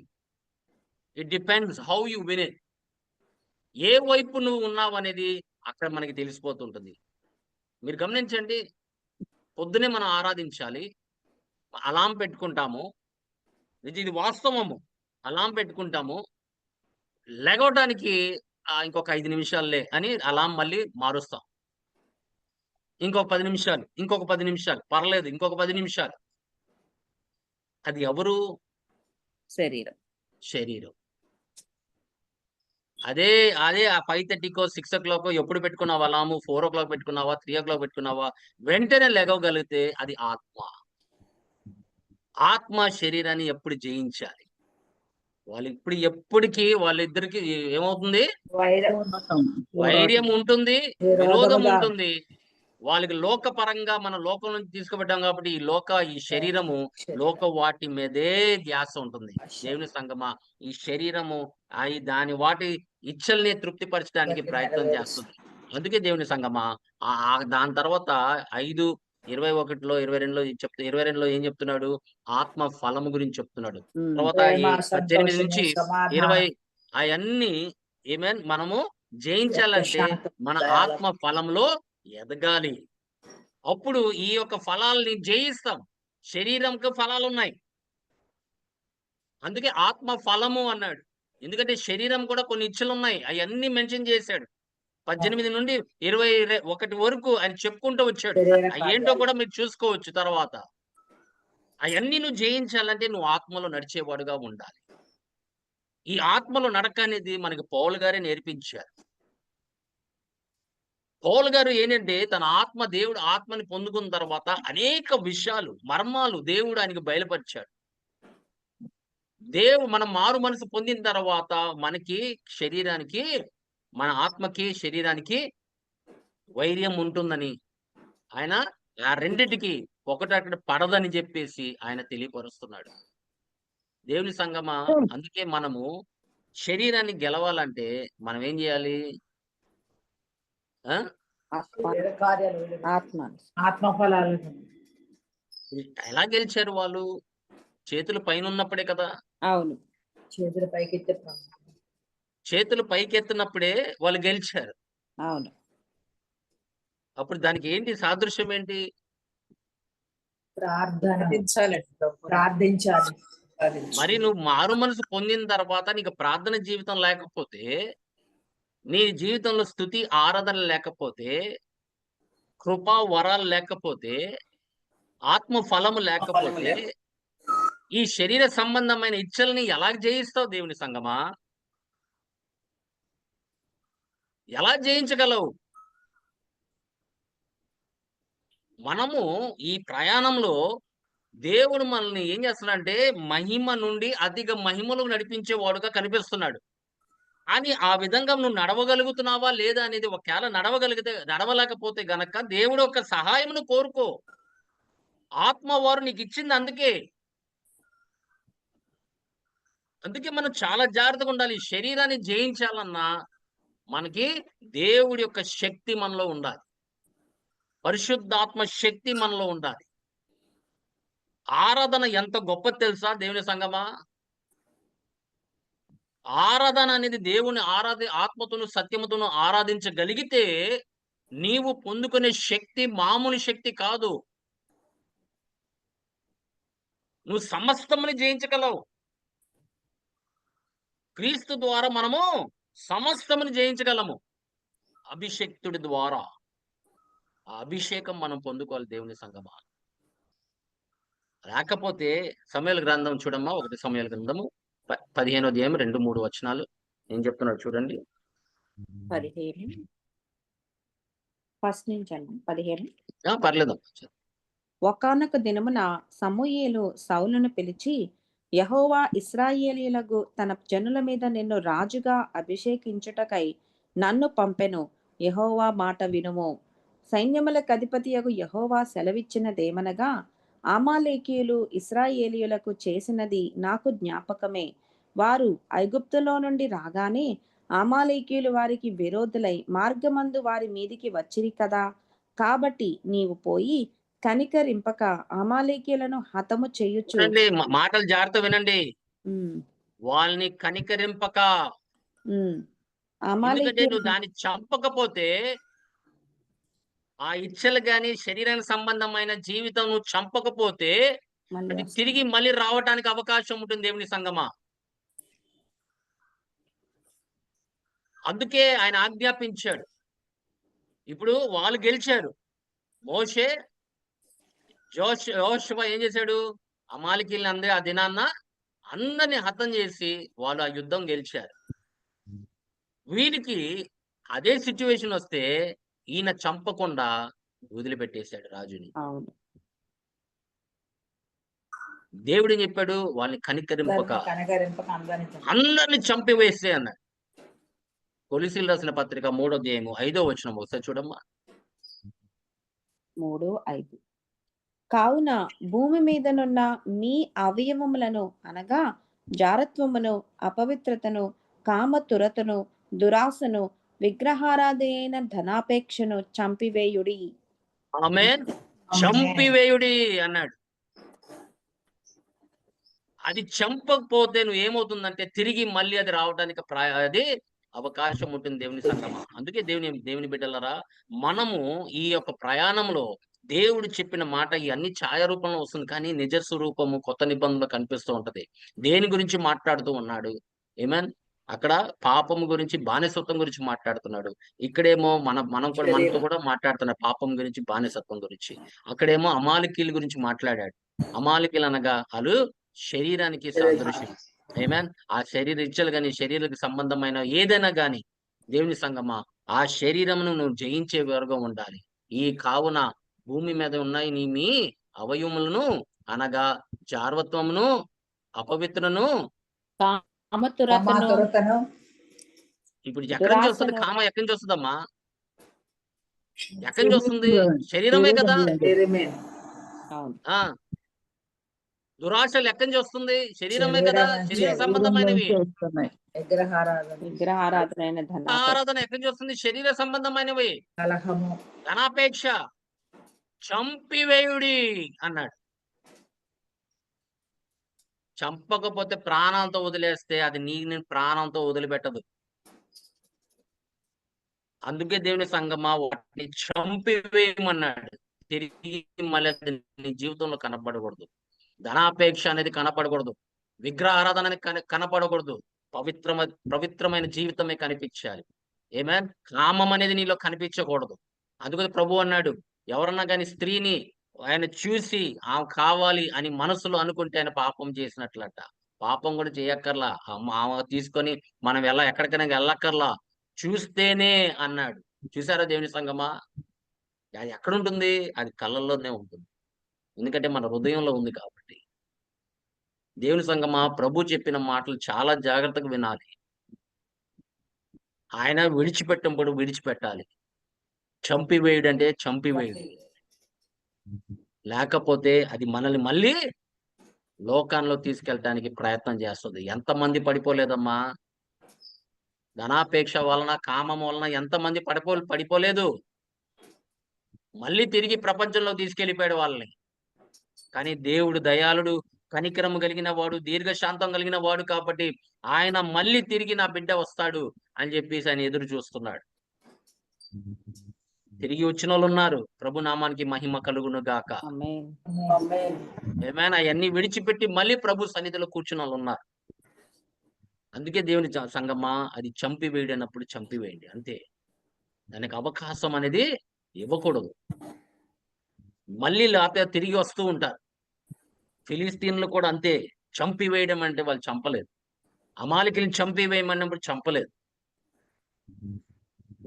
It depends how you win it. ఏ వైపు నువ్వు ఉన్నావు అనేది అక్కడ మనకి తెలిసిపోతుంటుంది. మీరు గమనించండి, పొద్దునే మనం ఆరాధించాలి, అలాం పెట్టుకుంటాము. ఇది వాస్తవము. అలాం పెట్టుకుంటాము, లెగవడానికి ఇంకొక 5 నిమిషాలే అని అలాం మళ్ళీ మారుస్తాం. ఇంకొక 10 నిమిషాలు, ఇంకొక 10 నిమిషాలు, పర్లేదు ఇంకొక 10 నిమిషాలు. అది ఎవరు? శరీరం. అదే ఆ 5:30కో 6 ఎప్పుడు పెట్టుకున్నావా అలాము? 4 పెట్టుకున్నావా, 3 పెట్టుకున్నావా, వెంటనే లెగవగలిగితే అది ఆత్మ. ఆత్మ శరీరాన్ని ఎప్పుడు జయించాలి. ఎప్పటికీ వాళ్ళిద్దరికి ఏమవుతుంది? వైర్యం ఉంటుంది, విరోధం ఉంటుంది. వాళ్ళకి లోకపరంగా మన లోకం నుంచి తీసుకుపెట్టాం కాబట్టి ఈ శరీరము లోక వాటి మీదే ధ్యాస ఉంటుంది. దేవుని సంగమా, ఈ శరీరము దాని వాటి ఇచ్చల్ని తృప్తిపరచడానికి ప్రయత్నం చేస్తుంది. అందుకే దేవుని సంగమా, దాని తర్వాత 5:21 22లో 22లో ఏం చెప్తున్నాడు? ఆత్మ ఫలము గురించి చెప్తున్నాడు. తర్వాత 18 నుంచి 20 అవన్నీ ఏమేన్ మనము జయించాలంటే మన ఆత్మ ఫలంలో ఎదగాలి. అప్పుడు ఈ యొక్క ఫలాల్ని జయిస్తాం. శరీరంకి ఫలాలు ఉన్నాయి, అందుకే ఆత్మ ఫలము అన్నాడు. ఎందుకంటే శరీరం కూడా కొన్ని ఇచ్చలు ఉన్నాయి, అవన్నీ మెన్షన్ చేశాడు. 18 నుండి 21 వరకు ఆయన చెప్పుకుంటూ వచ్చాడు. ఏంటో కూడా మీరు చూసుకోవచ్చు తర్వాత. అవన్నీ నువ్వు జయించాలంటే నువ్వు ఆత్మలో నడిచేవాడుగా ఉండాలి. ఈ ఆత్మలో నడక అనేది మనకి పౌలు గారే నేర్పించారు. పౌలు గారు ఏంటంటే తన దేవుడు ఆత్మని పొందుకున్న తర్వాత అనేక విషయాలు, మర్మాలు దేవుడు ఆయనకి బయలుపరిచాడు. మనం మారు మనసు పొందిన తర్వాత మనకి శరీరానికి, మన ఆత్మకి శరీరానికి వైర్యం ఉంటుందని ఆయన ఆ రెండిటికి ఒకటక్కడ పడదని చెప్పేసి ఆయన తెలియపరుస్తున్నాడు. దేవుని సంగమా, అందుకే మనము శరీరాన్ని గెలవాలంటే మనం ఏం చేయాలి? ఎలా గెలిచారు వాళ్ళు? చేతులు పైన ఉన్నప్పుడే కదా. అవును, చేతులు పైకెత్తినప్పుడే వాళ్ళు గెలిచారు. అవును. అప్పుడు దానికి ఏంటి సాదృశ్యం ఏంటి? ప్రార్థించాలి. మరి నువ్వు మారు మనసు పొందిన తర్వాత నీకు ప్రార్థన జీవితం లేకపోతే, నీ జీవితంలో స్తుతి ఆరాధన లేకపోతే, కృపా వరాలు లేకపోతే, ఆత్మ ఫలము లేకపోతే, ఈ శరీర సంబంధమైన ఇచ్చల్ని ఎలా జయిస్తావు దేవుని సంగమా? ఎలా జయించగలవు? మనము ఈ ప్రయాణంలో దేవుడు మనల్ని ఏం చేస్తున్నాడంటే మహిమ నుండి అధిక మహిమలో నడిపించేవాడుగా కనిపిస్తున్నాడు. అని ఆ విధంగా నువ్వు నడవగలుగుతున్నావా లేదా అనేది ఒకవేళ నడవలేకపోతే గనక దేవుడు యొక్క సహాయమును కోరుకో. ఆత్మవారు నీకు ఇచ్చింది అందుకే. అందుకే మనం చాలా జాగ్రత్తగా ఉండాలి. శరీరాన్ని జయించాలన్నా మనకి దేవుడి యొక్క శక్తి మనలో ఉండాలి. పరిశుద్ధాత్మ శక్తి మనలో ఉండాలి. ఆరాధన ఎంత గొప్పది తెలుసా దేవుని సంగమా? ఆరాధన అనేది దేవుని ఆత్మతోను సత్యముతోను ఆరాధించగలిగితే నీవు పొందుకునే శక్తి మామూలు శక్తి కాదు. నువ్వు సమస్తముని జయించగలవు. క్రీస్తు ద్వారా మనము సమస్తముని జయించగలము. అభిషేక్తుడి ద్వారా ఆ అభిషేకం మనం పొందుకోవాలి దేవుని సంగమా. లేకపోతే సమూయేలు గ్రంథం చూడమ్మా, 1 సమూయేలు గ్రంథము 15వ అధ్యాయం 2-3 వచనాలు ఏం చెప్తున్నాడు చూడండి. 15 ఫస్ట్ నుంచి అన్న 15. పర్లేదు. ఒకానొక దినమున సమూయేలు సౌలును పిలిచి, యెహోవా ఇశ్రాయేలీయులకు తన జనుల మీద నిన్ను రాజుగా అభిషేకించుటకై నన్ను పంపెను. యెహోవా మాట వినుము. సైన్యములకు అధిపతియగు యెహోవా సెలవిచ్చినదేమనగా, అమాలేకీయులు ఇశ్రాయేలీయులకు చేసినది నాకు జ్ఞాపకమే. వారు ఐగుప్తులో నుండి రాగానే అమాలేకీయులు వారికి విరోధులై మార్గమందు వారి మీదికి వచ్చిరి కదా. కాబట్టి నీవు పోయి కనికరింపక అమాలేకీయులను హతము చేయుచు. మాటలు జాగ్రత్త వినండి. ఉమ్, వాళ్ళని కనికరింపక. ఉమ్. ఎందుకంటే నువ్వు దాన్ని చంపకపోతే ఆ ఇచ్చలు గాని శరీరానికి సంబంధమైన జీవితం నువ్వు చంపకపోతే అది తిరిగి మళ్ళీ రావటానికి అవకాశం ఉంటుంది దేవుని సంగమా. అందుకే ఆయన ఆజ్ఞాపించాడు. ఇప్పుడు వాళ్ళు గెలిచారు. మోషే యోషువ ఏం చేశాడు? అమాలేకీయుల్ని అందరూ ఆ దినాన్న అందరిని హతం చేసి వాళ్ళు ఆ యుద్ధం గెలిచారు. వీరికి అదే సిచ్యువేషన్ వస్తే ఈయన చంపకుండా వదిలిపెట్టేశాడు రాజుని. దేవుడు ఏం చెప్పాడు? వాళ్ళని కనికరింపక అందరిని చంపివేసే అన్నాడు. కొలొస్సీయులకు రాసిన పత్రిక 3వ అధ్యాయం 5వ వచనం ఒకసారి చూడమ్మా. 3:5. కావున భూమి మీదనున్న మీ అవయవములను అనగా జారత్వమును, అపవిత్రతను, కామతురతను, దురాశను, విగ్రహారాధైన ధనాపేక్షను చంపివేయుడి. ఆమేన్. చంపివేయుడి అన్నాడు. అది చంపకపోతే నువ్వు ఏమవుతుందంటే తిరిగి మళ్ళీ అది రావడానికి అది అవకాశం ఉంటుంది దేవుని సంగమా. అందుకే దేవుని బిడ్డలరా, మనము ఈ యొక్క ప్రయాణంలో దేవుడు చెప్పిన మాట ఇవన్నీ ఛాయారూపంలో వస్తుంది, కానీ నిజ స్వరూపము కొత్త నిబంధనలో కనిపిస్తూ ఉంటది. దేని గురించి మాట్లాడుతూ ఉన్నాడు? ఏమన్ అక్కడ పాపం గురించి, బానిసత్వం గురించి మాట్లాడుతున్నాడు. ఇక్కడేమో మనం కూడా మనతో కూడా మాట్లాడుతున్నాడు పాపం గురించి, బానిసత్వం గురించి. అక్కడేమో అమాలేకీయుల గురించి మాట్లాడాడు. అమాలేకీయులు అనగా వాళ్ళు శరీరానికి సాదృశ్యం. ఆమేన్. ఆ శరీర ఇచ్చలు గాని, శరీరానికి సంబంధమైన ఏదైనా గాని దేవుని సంగమా, ఆ శరీరమును నువ్వు జయించే వరకు ఉండాలి. ఈ కావున భూమి మీద ఉన్నాయి మీ అవయవములను అనగా జార్వత్వమును, అపవిత్రను, కామతురతను. ఇప్పుడు ఎక్కడి నుంచి వస్తుంది కామ? ఎక్కడి నుంచి వస్తుందమ్మా? ఎక్కడి నుంచి వస్తుంది? శరీరమే కదా. దురాశలు ఎక్కడి నుంచి వస్తుంది? శరీరమే కదా. శరీర సంబంధమైనవి. ఆరాధన ఎక్కడి నుంచి వస్తుంది? శరీర సంబంధమైనవి. ధనాపేక్ష. చంపివేయుడి అన్నాడు. చంపకపోతే ప్రాణాలతో వదిలేస్తే అది నీ ప్రాణంతో వదిలిపెట్టదు. అందుకే దేవుని సంగమా వాటిని చంపివేయమన్నాడు. తిరిగి మళ్ళీ నీ జీవితంలో కనపడకూడదు. ధనాపేక్ష అనేది కనపడకూడదు. విగ్రహ ఆరాధన అనేది కనపడకూడదు. పవిత్రమైన జీవితమే కనిపించాలి. ఏమేన్. కామం అనేది నీలో కనిపించకూడదు. అందుకని ప్రభు అన్నాడు, ఎవరన్నా కానీ స్త్రీని ఆయన చూసి ఆమె కావాలి అని మనసులో అనుకుంటే ఆయన పాపం చేసినట్లట. పాపం కూడా చేయక్కర్లా. ఆమె తీసుకొని మనం ఎక్కడికైనా వెళ్ళక్కర్లా. చూస్తేనే అన్నాడు. చూసారా దేవుని సంగమా? అది ఎక్కడుంటుంది? అది కళ్ళల్లోనే ఉంటుంది. ఎందుకంటే మన హృదయంలో ఉంది కాబట్టి. దేవుని సంగమా, ప్రభు చెప్పిన మాటలు చాలా జాగ్రత్తగా వినాలి. ఆయన విడిచిపెట్టినప్పుడు విడిచిపెట్టాలి. చంపివేయుడంటే చంపివేయుడు. లేకపోతే అది మనల్ని మళ్ళీ లోకంలో తీసుకెళ్ళటానికి ప్రయత్నం చేస్తది. ఎంతమంది పడిపోలేదమ్మా? ధనాపేక్ష వలన, కామం వలన ఎంతమంది పడిపోలేదు. మళ్ళీ తిరిగి ప్రపంచంలో తీసుకెళ్ళిపోయాడు వాళ్ళని. కానీ దేవుడు దయాళుడు, కనికరము కలిగిన వాడు, దీర్ఘశాంతం కలిగిన వాడు కాబట్టి ఆయన మళ్ళీ తిరిగి నా బిడ్డ వస్తాడు అని చెప్పేసి ఆయన ఎదురు చూస్తున్నాడు. తిరిగి వచ్చినోళ్ళున్నారు. ప్రభు నామానికి మహిమ కలుగును గాక. ఆమేన్. ఏమైనా అవన్నీ విడిచిపెట్టి మళ్ళీ ప్రభు సన్నిధిలో కూర్చున్నోళ్ళున్నారు. అందుకే దేవుని సంగమా, అది చంపివేయడు అన్నప్పుడు చంపివేయండి అంతే. దానికి అవకాశం అనేది ఇవ్వకూడదు. మళ్ళీ లేకపోతే తిరిగి వస్తూ ఉంటారు. ఫిలిస్తీన్లు కూడా అంతే. చంపివేయడం అంటే వాళ్ళు చంపలేదు. అమాలికీయులను చంపివేయమన్నప్పుడు చంపలేదు.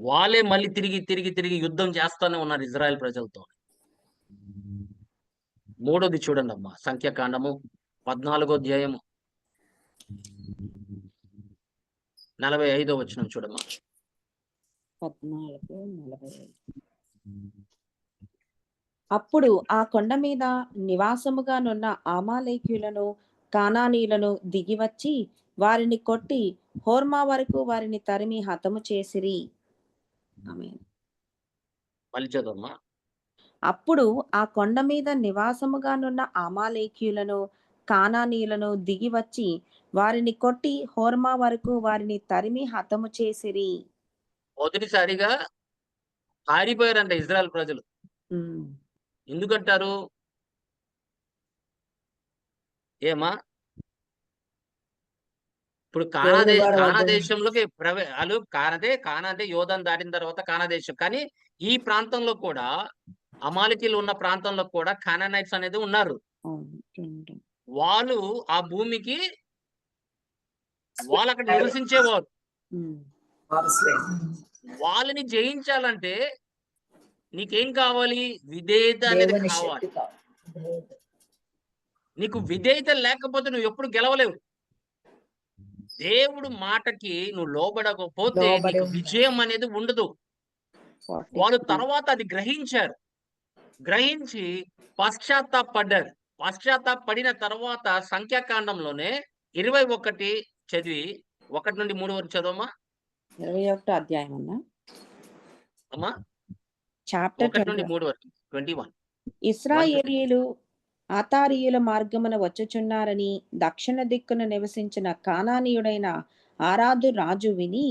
వాళ్ళే మళ్ళీ తిరిగి యుద్ధం చేస్తానే ఉన్నారు ఇజ్రాయెల్ ప్రజలతో. మూడోది చూడండి అమ్మా, సంఖ్యాకాండము 14వ అధ్యాయము 45వ వచనం చూడమ్మా. 14:45. అప్పుడు ఆ కొండ మీద నివాసముగానున్న అమాలేకీయులను, కానానీయులను దిగివచ్చి వారిని కొట్టి హోర్మా వరకు వారిని తరిమి హతము చేసిరి. ఆమేన్. మళ్ళీ చదవమ్మా. అప్పుడు ఆ కొండ మీద నివాసముగానున్న అమాలేకీయులను, కానానీయులను దిగివచ్చి వారిని కొట్టి హోర్మా వరకు వారిని తరిమి హతము చేసిరి. మొదటిసారిగా పారిపోయారంట ఇజ్రాయెల్ ప్రజలు. ఉమ్. ఎందుకంటారు? ఏమా? ఇప్పుడు దేవుడు వారి కానా వద్ద దేశంలోకి వాళ్ళు కానా అంటే యోర్దాను దాటిన తర్వాత కానా దేశం. కానీ ఈ ప్రాంతంలో కూడా, అమాలికీయులు ఉన్న ప్రాంతంలో కూడా కానానైట్స్ అనేది ఉన్నారు. అవును. రెండు. వాళ్ళు ఆ భూమికి వాళ్ళు అక్కడ నివసించేవారు. ఉమ్. వారసులే. వాళ్ళని జయించాలంటే నీకేం కావాలి? విధేయత అనేది దేవుని కావాలి. శక్తి కావాలి. నీకు విధేయత లేకపోతే నువ్వు ఎప్పుడు గెలవలేవు. దేవుడు మాటకి నువ్వు లోబడకపోతే లోబడి నీకు ఉండాలి. విజయం అనేది ఉండదు. 43. వాళ్ళు తర్వాత అది గ్రహించారు. గ్రహించి పశ్చాత్తాపడ్డారు. పశ్చాత్తాపడిన తర్వాత సంఖ్యాకాండంలోనే 21 చదివి 1 నుండి 3 వరకు చదవమ్మా. 21వ అధ్యాయం అన్నా అమ్మా, చాప్టర్ 1 నుండి 3 వరకు 21. ఇశ్రాయేలీయులు ఆతారీయుల మార్గమున వచ్చుచున్నారని దక్షిణ దిక్కున నివసించిన కానానీయుడైన ఆరాదు రాజు విని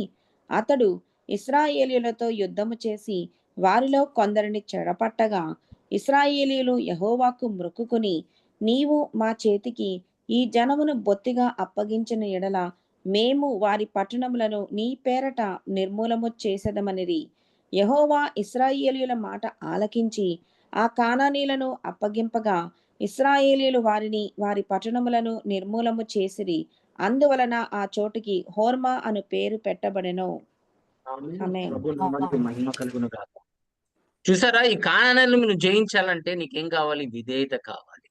అతడు ఇశ్రాయేలీయులతో యుద్ధము చేసి వారిలో కొందరిని చెడపట్టగా ఇశ్రాయేలీయులు యెహోవాకు మ్రొక్కుకుని నీవు మా చేతికి ఈ జనమును బొత్తిగా అప్పగించిన ఎడల మేము వారి పట్టణములను నీ పేరట నిర్మూలము చేసేదమనిరి. యెహోవా ఇశ్రాయేలీయుల మాట ఆలకించి ఆ కానానీయులను అప్పగింపగా ఇశ్రాయేలీయులు వారిని వారి పట్టణములను నిర్మూలము చేసిరి. అందువలన ఆ చోటుకి హోర్మా అను పేరు పెట్టబడెను. ఆమేన్. ప్రభు నామానికి మహిమ కలుగును గాక. చూసారా, ఈ కానానీయులను నువ్వు జయించాలంటే నీకేం కావాలి? విధేయత కావాలి.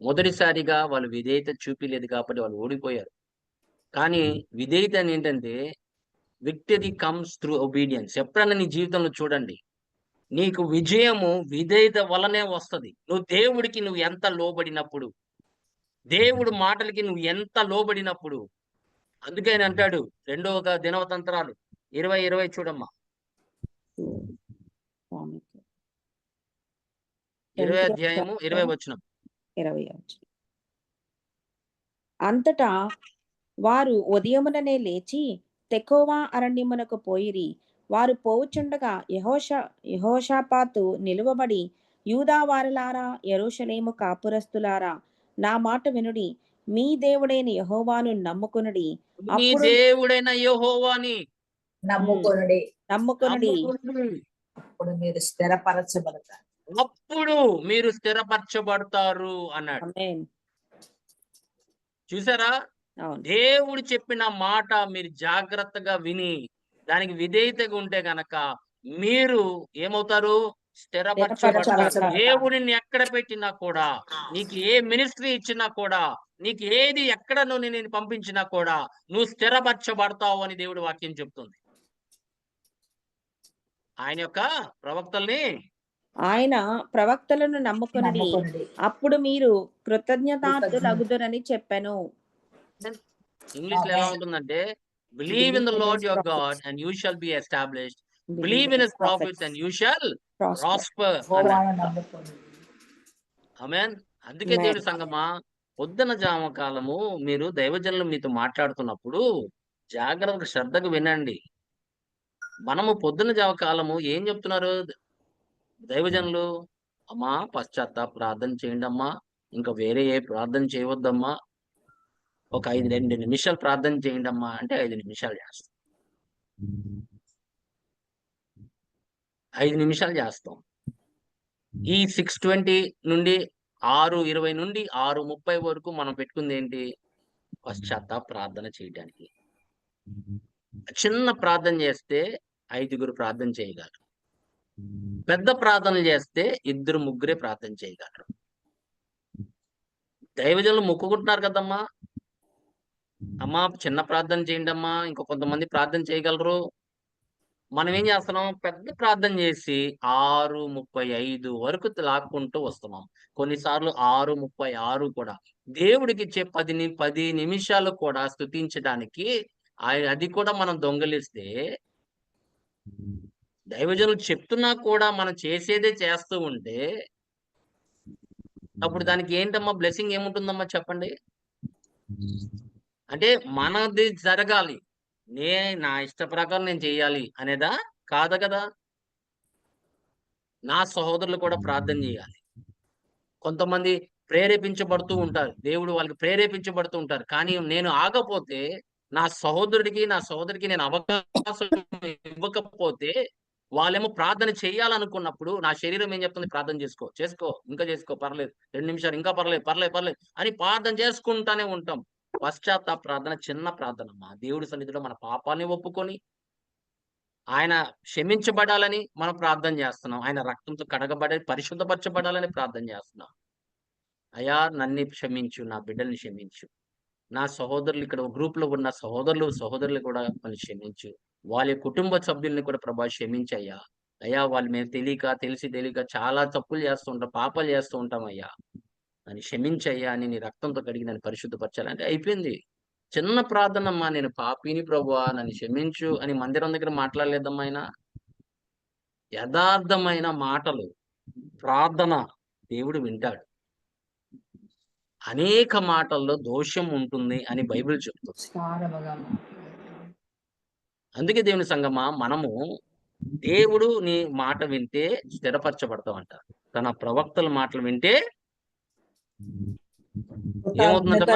మొదటిసారిగా వాళ్ళు విధేయత చూపిలేదు కాబట్టి వాళ్ళు ఓడిపోయారు. కానీ విధేయత ఏంటంటే విక్టరీ కమ్స్ త్రూ ఒబీడియన్స్. ఎప్పుడన్నా నీ జీవితంలో చూడండి, నీకు విజయము విధేయత వల్లనే వస్తది. నువ్వు ఎంత లోబడినప్పుడు, దేవుడు మాటలకి నువ్వు ఎంత లోబడినప్పుడు. అందుకే ఆయన అంటాడు, 2వ దినవతంత్రాలు 20:20 చూడమ్మా. 20వ అధ్యాయము 20వ వచనం. 20వ వచనం. అంతటా వారు ఉదయముననే లేచి తెకోవా అరణ్యమునకు పోయిరి. వారు పోవుచుండగా యెహోషాపాతు నిలువబడి యూదా వారలారా, యెరూషలేము కాపురస్తులారా, నా మాట వినుడి. మీ దేవుడైన యెహోవాను నమ్ముకొనుడి. నీ అప్పుడు దేవుడైన యెహోవాని నమ్ముకొనుడి. నమ్ముకొనుడి. అప్పుడు మీరు స్థిరపరచబడతారు. అప్పుడు మీరు స్థిరపరచబడతారు అన్నాడు. ఆమేన్. చూసారా, అవును. దేవుడు చెప్పిన మాట మీరు జాగ్రత్తగా విని దానికి విధేయతగా ఉంటే గనక మీరు ఏమవుతారు? స్థిరపరచబడతారు. స్థిరపరచబడతారు. దేవుడు నిన్ను ఎక్కడ పెట్టినా కూడా, నీకు ఏ మినిస్ట్రీ ఇచ్చినా కూడా, నీకు ఏది ఎక్కడ నువ్వు నేను పంపించినా కూడా నువ్వు స్థిరపరచబడతావు అని దేవుడి వాక్యం చెప్తుంది. ఆయన యొక్క ప్రవక్తల్ని ఆయన ప్రవక్తలను నమ్ముకొనుడి, నమ్ముకొనుడి. అప్పుడు మీరు కృతజ్ఞతార్థులగుదురని చెప్పెను. ఇంగ్లీష్ లో ఎలా ఉంటుందంటే, believe in the lord your God and you shall be established, believe in his profits and you shall prosper. యెహోవాను నమ్ముకొనుడి. ఆమేన్. అందుకే దేవుని సంగమా, పొద్దున జామ కాలము మీరు దైవజనులు మీతో మాట్లాడుతున్నప్పుడు జాగ్రత్తగా శ్రద్ధగా వినండి. మనము పొద్దున జామ కాలము ఏం చెప్తున్నారు దైవజనులు? అమ్మా పశ్చాత్తాప ప్రార్థన చేయండి అమ్మా, ఇంకా వేరే ఏ ప్రార్థన చేయవద్దమ్మా, ఒక 2 నిమిషాలు ప్రార్థన చేయండి అమ్మా అంటే 5 నిమిషాలు చేస్తాం. 5 నిమిషాలు చేస్తాం. ఈ 6:20 నుండి 6:20 నుండి 6:30 వరకు మనం పెట్టుకుంది ఏంటి? పశ్చాత్తాప ప్రార్థన చేయడానికి. చిన్న ప్రార్థన చేస్తే 5గురు ప్రార్థన చేయగలరు. పెద్ద ప్రార్థనలు చేస్తే 2, 3 ప్రార్థన చేయగలరు. దైవజనులు మొక్కుకుంటున్నారు కదమ్మా, అమ్మా చిన్న ప్రార్థన చేయండి అమ్మా, ఇంకా కొంతమంది ప్రార్థన చేయగలరు. మనం ఏం చేస్తున్నాం? పెద్ద ప్రార్థన చేసి 6:35 వరకు లాక్కుంటూ వస్తున్నాం. కొన్నిసార్లు 6:36 కూడా. దేవుడికి ఇచ్చే 10 నిమిషాలు కూడా స్తుతించడానికి అది కూడా మనం దొంగిలిస్తే, దైవజనులు చెప్తున్నా కూడా మనం చేసేదే చేస్తూ ఉంటే, అప్పుడు దానికి ఏంటమ్మా బ్లెస్సింగ్ ఏముంటుందమ్మా చెప్పండి? అంటే మనది జరగాలి, నా ఇష్ట ప్రకారం నేను చెయ్యాలి అనేదా? కాదు కదా. నా సహోదరులు కూడా ప్రార్థన చేయాలి. కొంతమంది ప్రేరేపించబడుతూ ఉంటారు, దేవుడు వాళ్ళకి ప్రేరేపించబడుతూ ఉంటారు. కానీ నేను ఆగపోతే, నా సహోదరికి నేను అవకాశం ఇవ్వకపోతే, వాళ్ళేమో ప్రార్థన చేయాలనుకున్నప్పుడు నా శరీరం ఏం చెప్తుంది? ప్రార్థన చేసుకో, ఇంకా చేసుకో, పర్లేదు 2 నిమిషాలు, ఇంకా పర్లేదు అని ప్రార్థన చేసుకుంటానే ఉంటాం. పశ్చాత్తాప ప్రార్థన చిన్న ప్రార్థనమ్మా. దేవుడి సన్నిధిలో మన పాపాన్ని ఒప్పుకొని ఆయన క్షమించబడాలని మనం ప్రార్థన చేస్తున్నాం. ఆయన రక్తంతో పరిశుద్ధపరచబడాలని ప్రార్థన చేస్తున్నాం. అయ్యా నన్ను క్షమించు, నా బిడ్డల్ని క్షమించు, నా సహోదరులు ఇక్కడ గ్రూప్ లో ఉన్న సహోదరులు కూడా వాళ్ళు క్షమించు, వాళ్ళ కుటుంబ సభ్యుల్ని కూడా ప్రభా క్షమించయ్యా. అయ్యా వాళ్ళు మేము తెలియక చాలా తప్పులు చేస్తూ ఉంటాం, పాపాలు చేస్తూ ఉంటాం అయ్యా, నన్ను క్షమించయ్యా అని నీ రక్తంతో కడిగి నన్ను పరిశుద్ధపరచాలంటే అయిపోయింది. చిన్న ప్రార్థన అమ్మా, నేను పాపిని ప్రభువా నన్ను క్షమించు అని మందిరం దగ్గర మాట్లాడలేదమ్మా. ఆయన యథార్థమైన మాటలు ప్రార్థన దేవుడు వింటాడు. అనేక మాటల్లో దోషం ఉంటుంది అని బైబిల్ చెప్తుంది. అందుకే దేవుని సంగమా, మనము దేవుడు నీ మాట వింటే స్థిరపరచబడతాం అంటారు. తన ప్రవక్తల మాటలు వింటే ఏమవుతుందంటే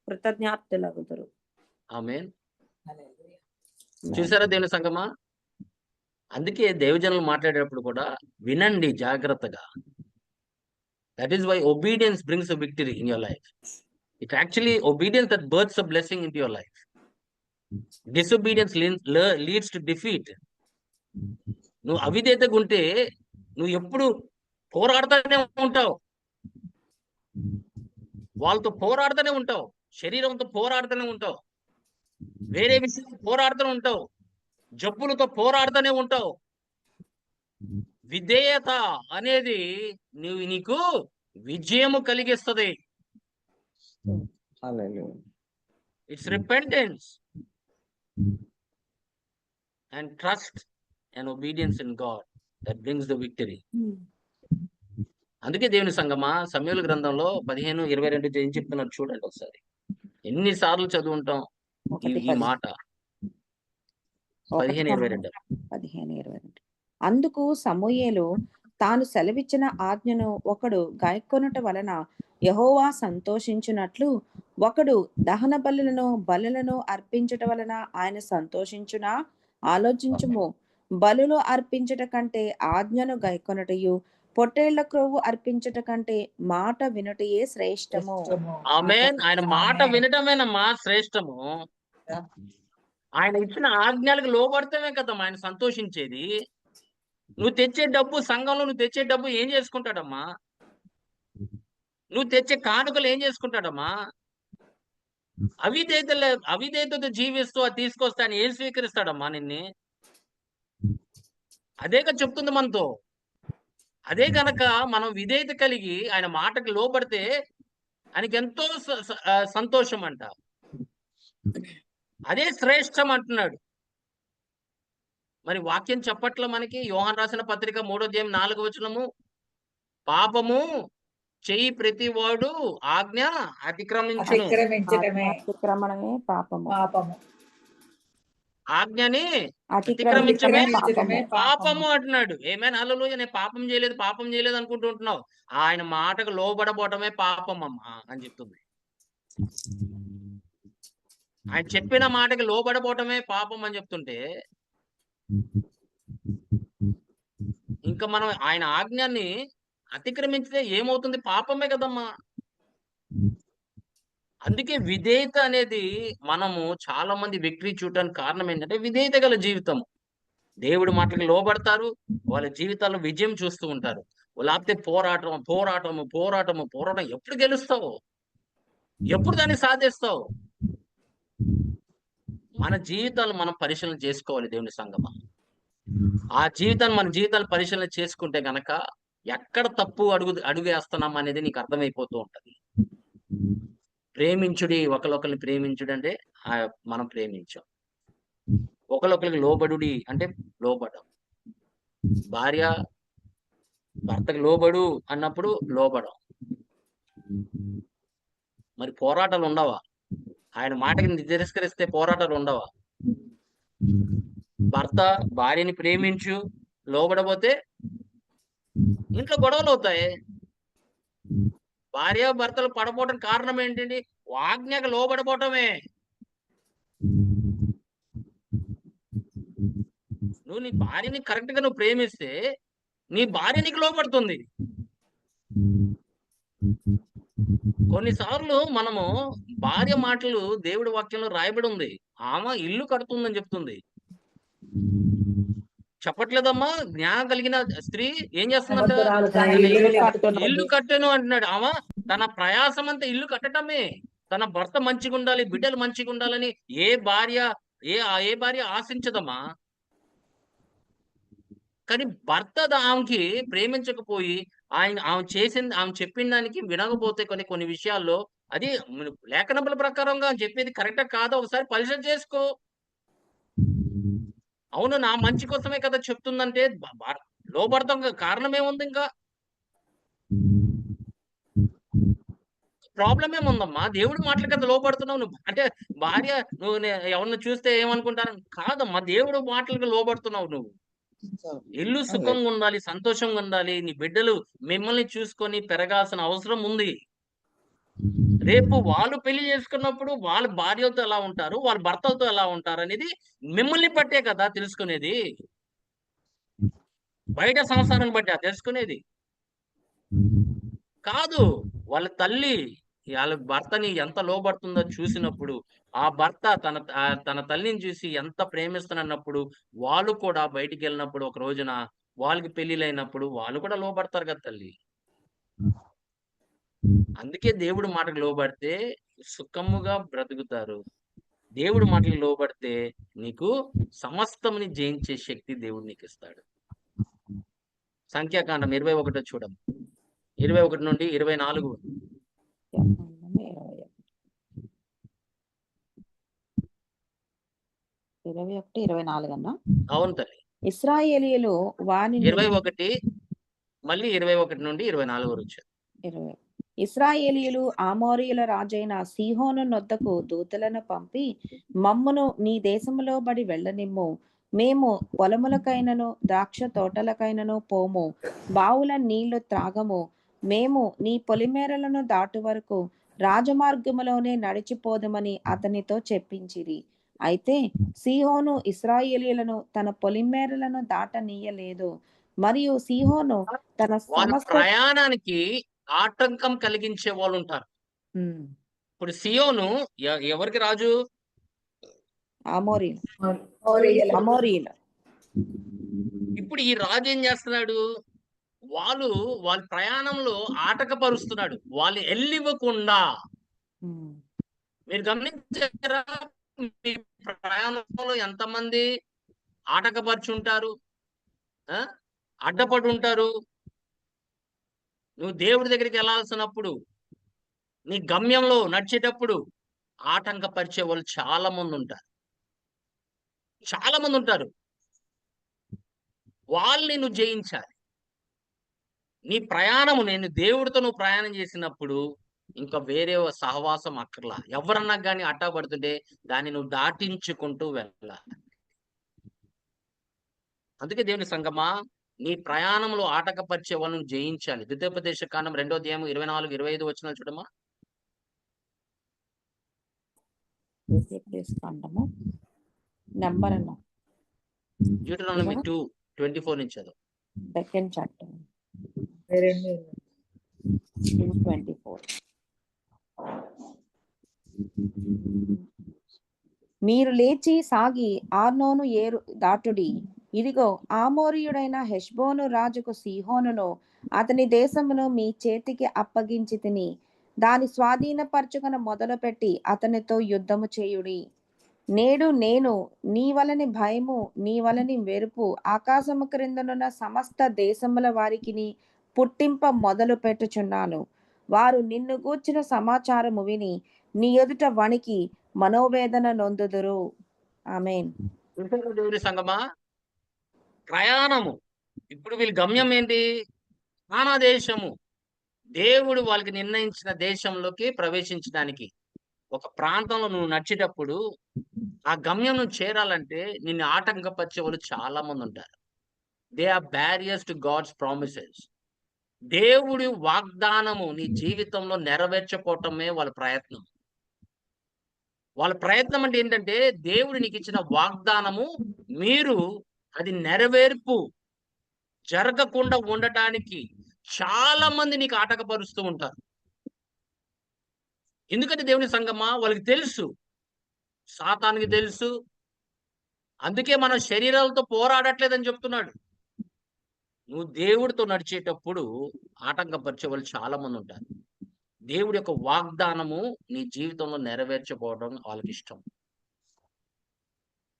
కృతజ్ఞార్థులగుతారు. ఆమేన్. చూసారా దేవుని సంగమా? అందుకే దైవజనులు మాట్లాడేటప్పుడు కూడా వినండి జాగ్రత్తగా. That is why obedience brings a victory in your life. It's actually obedience that births a blessing into your life. Disobedience leads to defeat. నువ్వు అవిధేయతగా ఉంటే నువ్వు ఎప్పుడు పోరాడుతూనే ఉంటావు, వాళ్ళతో పోరాడుతూనే ఉంటావు, శరీరంతో పోరాడుతూనే ఉంటావు, వేరే విషయం పోరాడుతూనే ఉంటావు, జబ్బులతో పోరాడుతూనే ఉంటావు. విధేయత అనేది నీకు విజయము కలిగిస్తుంది. It's repentance and trust and obedience in God that brings the victory. అందుకే దేవుని సంగమా, సమూయేలు గ్రంథంలో 15:22 ఏం చెప్తున్నారు చూడండి ఒకసారి. ఎన్నిసార్లు చదువుంటాం ఈ మాట. 15:22. అందుకు సమూయేలు తాను సెలవిచ్చిన ఆజ్ఞను ఒకడు గాయకొనుట వలన యెహోవా సంతోషించున్నట్లు ఒకడు దహన బలులను అర్పించుట వలన ఆయన సంతోషించునా? ఆలోచించుము. బలులు అర్పించుట కంటే ఆజ్ఞను గైకొనుటయు, పొట్టేళ్ల క్రొవ్వు అర్పించుట కంటే మాట వినుటయే శ్రేష్టము. ఆమేన్. ఆయన మాట వినటమేనమ్మా శ్రేష్టము. ఆయన ఇచ్చిన ఆజ్ఞలకు లోబడితేనే కదమ్మా ఆయన సంతోషించేది. నువ్వు తెచ్చే డబ్బు, సంఘంలో నువ్వు తెచ్చే డబ్బు ఏం చేసుకుంటాడమ్మా? నువ్వు తెచ్చే కానుకలు ఏం చేసుకుంటాడమ్మా? అవిధేయతతో జీవిస్తూ అది తీసుకొస్తే ఆయన ఏం స్వీకరిస్తాడమ్మా నిన్ని? అదేగా చెప్తుంది మనతో. అదే గనక మనం విధేయత కలిగి ఆయన మాటకి లోబడితే ఆయనకి ఎంతో సంతోషం అంట. అదే శ్రేష్టం అంటున్నాడు. మరి వాక్యం చెప్పట్ల మనకి యోహాను రాసిన పత్రిక 3వ అధ్యాయం 4వ వచనము, పాపము చెయ్యి ప్రతివాడు ఆజ్ఞ అతిక్రమించును. అతిక్రమించటమే అతిక్రమణమే పాపము. పాపము. ఆజ్ఞని అతిక్రమించడమే అతిక్రమించడమే పాపము. పాపము అంటున్నాడు. ఏమైనా హల్లెలూయా, నేను పాపం చేయలేదు అనుకుంటూ ఉంటున్నావు. ఆయన మాటకు లోబడబోవటమే పాపం అమ్మా అని చెప్తుంది. ఆయన చెప్పిన మాటకి లోబడబోవటమే పాపం అని చెప్తుంటే, ఇంకా మనం ఆయన ఆజ్ఞాన్ని అతిక్రమించితే ఏమవుతుంది? పాపమే కదమ్మా. అందుకే విధేయత అనేది మనము చాలా మంది విక్టరీ చూడడానికి కారణం ఏంటంటే విధేయత గల జీవితం. దేవుడి మాటలకు లోబడతారు, వాళ్ళ జీవితాల్లో విజయం చూస్తూ ఉంటారు. లేకపోతే పోరాటం. ఎప్పుడు గెలుస్తావు? ఎప్పుడు దాన్ని సాధిస్తావు? మన జీవితాలు మనం పరిశీలన చేసుకోవాలి దేవుని సంగమా. మన జీవితాలు పరిశీలన చేసుకుంటే గనక ఎక్కడ తప్పు అడుగేస్తున్నాం అనేది నీకు అర్థమైపోతూ ఉంటది. ప్రేమించుడి, ఒకరిని ప్రేమించుడు అంటే మనం ప్రేమించాం. ఒకరికి లోబడుడి అంటే లోబడం. భార్య భర్తకు లోబడు అన్నప్పుడు లోబడం. మరి పోరాటాలు ఉండవా? ఆయన మాటకి తిరస్కరిస్తే పోరాటాలు ఉండవా? భర్త భార్యని ప్రేమించు, లోబడబోతే ఇంట్లో గొడవలు అవుతాయి. భార్య భర్తలు పడపోవడం కారణం ఏంటండి? ఆజ్ఞకు లోబడపోవటమే. నువ్వు నీ భార్యని కరెక్ట్ గా నువ్వు ప్రేమిస్తే నీ భార్య నీకు లోబడుతుంది. కొన్నిసార్లు మనము భార్య మాటలు దేవుడి వాక్యంలో రాయబడి ఉంది. ఆమె ఇల్లు కడుతుందని చెప్తుంది. చెప్పట్లేదమ్మా? జ్ఞానం కలిగిన స్త్రీ ఏం చేస్తుందంట? సమర్థురాలు తన ఇల్లు కట్టెను అంటున్నాడు. ఆమె తన ప్రయాసం అంతా ఇల్లు కట్టటమే. తన భర్త మంచిగా ఉండాలి, బిడ్డలు మంచిగా ఉండాలని ఏ భార్య ఆశించదమ్మా. కానీ భర్త ఆమెకి ప్రేమించకపోయి ఆమె చెప్పిన దానికి వినకపోతే కొన్ని విషయాల్లో అది లేఖనముల ప్రకారంగా చెప్పేది కరెక్టా కాదా ఒకసారి పరిశీలన చేసుకో. అవును, నా మంచి కోసమే కదా చెప్తుందంటే లోబడతాం. కారణం ఏముంది? ఇంకా ప్రాబ్లం ఏముందమ్మా? దేవుడి మాటల కదా లోబడుతున్నావు నువ్వు. అంటే భార్య నువ్వు ఎవరిని చూస్తే ఏమనుకుంటాను కాదమ్మా, దేవుడు మాటలకు లోబడుతున్నావు నువ్వు. ఇల్లు సుఖంగా ఉండాలి, సంతోషంగా ఉండాలి. నీ బిడ్డలు మిమ్మల్ని చూసుకొని పెరగాల్సిన అవసరం ఉంది. రేపు వాళ్ళు పెళ్లి చేసుకున్నప్పుడు వాళ్ళ భార్యలతో ఎలా ఉంటారు, వాళ్ళ భర్తలతో ఎలా ఉంటారు అనేది మిమ్మల్ని బట్టే కదా తెలుసుకునేది. బయట సంసారాన్ని బట్టి తెలుసుకునేది కాదు. వాళ్ళ తల్లి వాళ్ళ భర్తని ఎంత లోబడుతుందో చూసినప్పుడు, ఆ భర్త తన తల్లిని చూసి ఎంత ప్రేమిస్తున్నప్పుడు వాళ్ళు కూడా బయటికి వెళ్ళినప్పుడు ఒక రోజున వాళ్ళకి పెళ్లిళ్ళైనప్పుడు వాళ్ళు కూడా లోబడతారు కదా తల్లి. అందుకే దేవుడి మాటకు లోబడితే సుఖముగా బ్రతుకుతారు. దేవుడి మాటలకు లోబడితే నీకు సమస్తముని జయించే శక్తి దేవుడు నీకు ఇస్తాడు. సంఖ్యాకాండం 21 చూడము, 21 నుండి 24. 21-24 అన్నా? అవును తల్లి. ఇశ్రాయేలీయులు వారిని 21 మళ్ళీ 21 నుండి 24 వరకు. ఇశ్రాయేలీయులు ఆమోరీయుల రాజైన సీహోను నొద్దకు దూతలను పంపి, మమ్మును నీ దేశములో బడి వెళ్ళనిమ్ము, మేము పొలములకైనను ద్రాక్ష తోటలకైనను పోము, బావుల నీళ్లు త్రాగము, మేము నీ పొలిమేరలను దాటు వరకు రాజమార్గములోనే నడిచిపోదమని అతనితో చెప్పించిరి. అయితే సీహోను ఇశ్రాయేలీయులను తన పొలిమేరలను దాటనీయలేదు. మరియు సీహోను తన సమస్త ప్రయాణానికి ఆటంకం కలిగించే వాళ్ళు ఉంటారు. ఇప్పుడు సియోను ఎవరికి రాజు? అమోరీలు మోరియలు. అమోరీలు ఇప్పుడు ఈ రాజు ఏం చేస్తున్నాడు? వాళ్ళ ప్రయాణంలో ఆటంకపరుస్తున్నాడు. వాళ్ళు వెళ్ళివ్వకుండా. ఉమ్. మీరు గమనించారా? మీ ప్రయాణంలో ఎంతమంది ఆటంకపరుచుంటారు, అడ్డపడి ఉంటారు. నువ్వు దేవుడి దగ్గరికి వెళ్ళాల్సినప్పుడు, నీ గమ్యంలో నడిచేటప్పుడు ఆటంకపరిచే వాళ్ళు చాలా మంది ఉంటారు. చాలా మంది ఉంటారు. వాళ్ళని నువ్వు జయించాలి. నీ ప్రయాణము, నేను దేవుడితో నువ్వు ప్రయాణం చేసినప్పుడు ఇంకా వేరే సహవాసం అక్కర్లా. ఎవరన్నా కానీ అడ్డపడుతుంటే దాన్ని నువ్వు దాటించుకుంటూ వెళ్ళాలి. అందుకే దేవుని సంగమా, నీ ప్రయాణంలో ఆటంకపరిచే వాళ్ళను జయించాలి. ద్వితీయోపదేశ కాండం 2వ అధ్యాయం 24, 25 వచనాలు చూడమ్మా. ఖండము నెంబర్ అన్న డ్యూటెరోనమీ 2:24 నుంచి చదువు. Second chapter 2:24. మీరు లేచి సాగి ఆర్నోను ఏరు దాటుడి. ఇదిగో ఆమోరీయుడైన హెష్బోను రాజుకు సీహోనును అతని దేశమును మీ చేతికి అప్పగించి తిని దాని స్వాధీనపరచుకున మొదలుపెట్టి అతనితో యుద్ధము చేయుడి. నేడు నేను నీ వలని భయము, నీ వలని వెరుపు ఆకాశము క్రిందనున్న సమస్త దేశముల వారికిని పుట్టింప మొదలు పెట్టుచున్నాను. వారు నిన్ను గూర్చిన సమాచారము విని నీ ఎదుట వణికి మనోవేదన నొందుదురు. ఆమేన్. దేవుని సంగమా, ప్రయాణము ఇప్పుడు వీళ్ళ గమ్యం ఏంటి? కానా దేశము. దేవుడు వాళ్ళకి నిర్ణయించిన దేశంలోకి ప్రవేశించడానికి ఒక ప్రాంతంలో నువ్వు నడిచేటప్పుడు ఆ గమ్యం నువ్వు చేరాలంటే నిన్ను ఆటంకపరిచే వాళ్ళు చాలా మంది ఉంటారు. They are barriers to God's promises. దేవుడి వాగ్దానము నీ జీవితంలో నెరవేర్చుకోవటమే వాళ్ళ ప్రయత్నం. వాళ్ళ ప్రయత్నం అంటే ఏంటంటే, దేవుడు నీకు ఇచ్చిన వాగ్దానము మీరు అది నెరవేర్పు జరగకుండా ఉండటానికి చాలా మంది నీకు ఆటంకపరుస్తూ ఉంటారు. ఎందుకంటే దేవుని సంగమా, వాళ్ళకి తెలుసు, సాతానికి తెలుసు. అందుకే మనం శరీరాలతో పోరాడట్లేదని చెప్తున్నాడు. నువ్వు దేవుడితో నడిచేటప్పుడు ఆటంకపరిచే వాళ్ళు చాలా మంది ఉంటారు. దేవుడి యొక్క వాగ్దానము నీ జీవితంలో నెరవేర్చకపోవడం వాళ్ళకి ఇష్టం.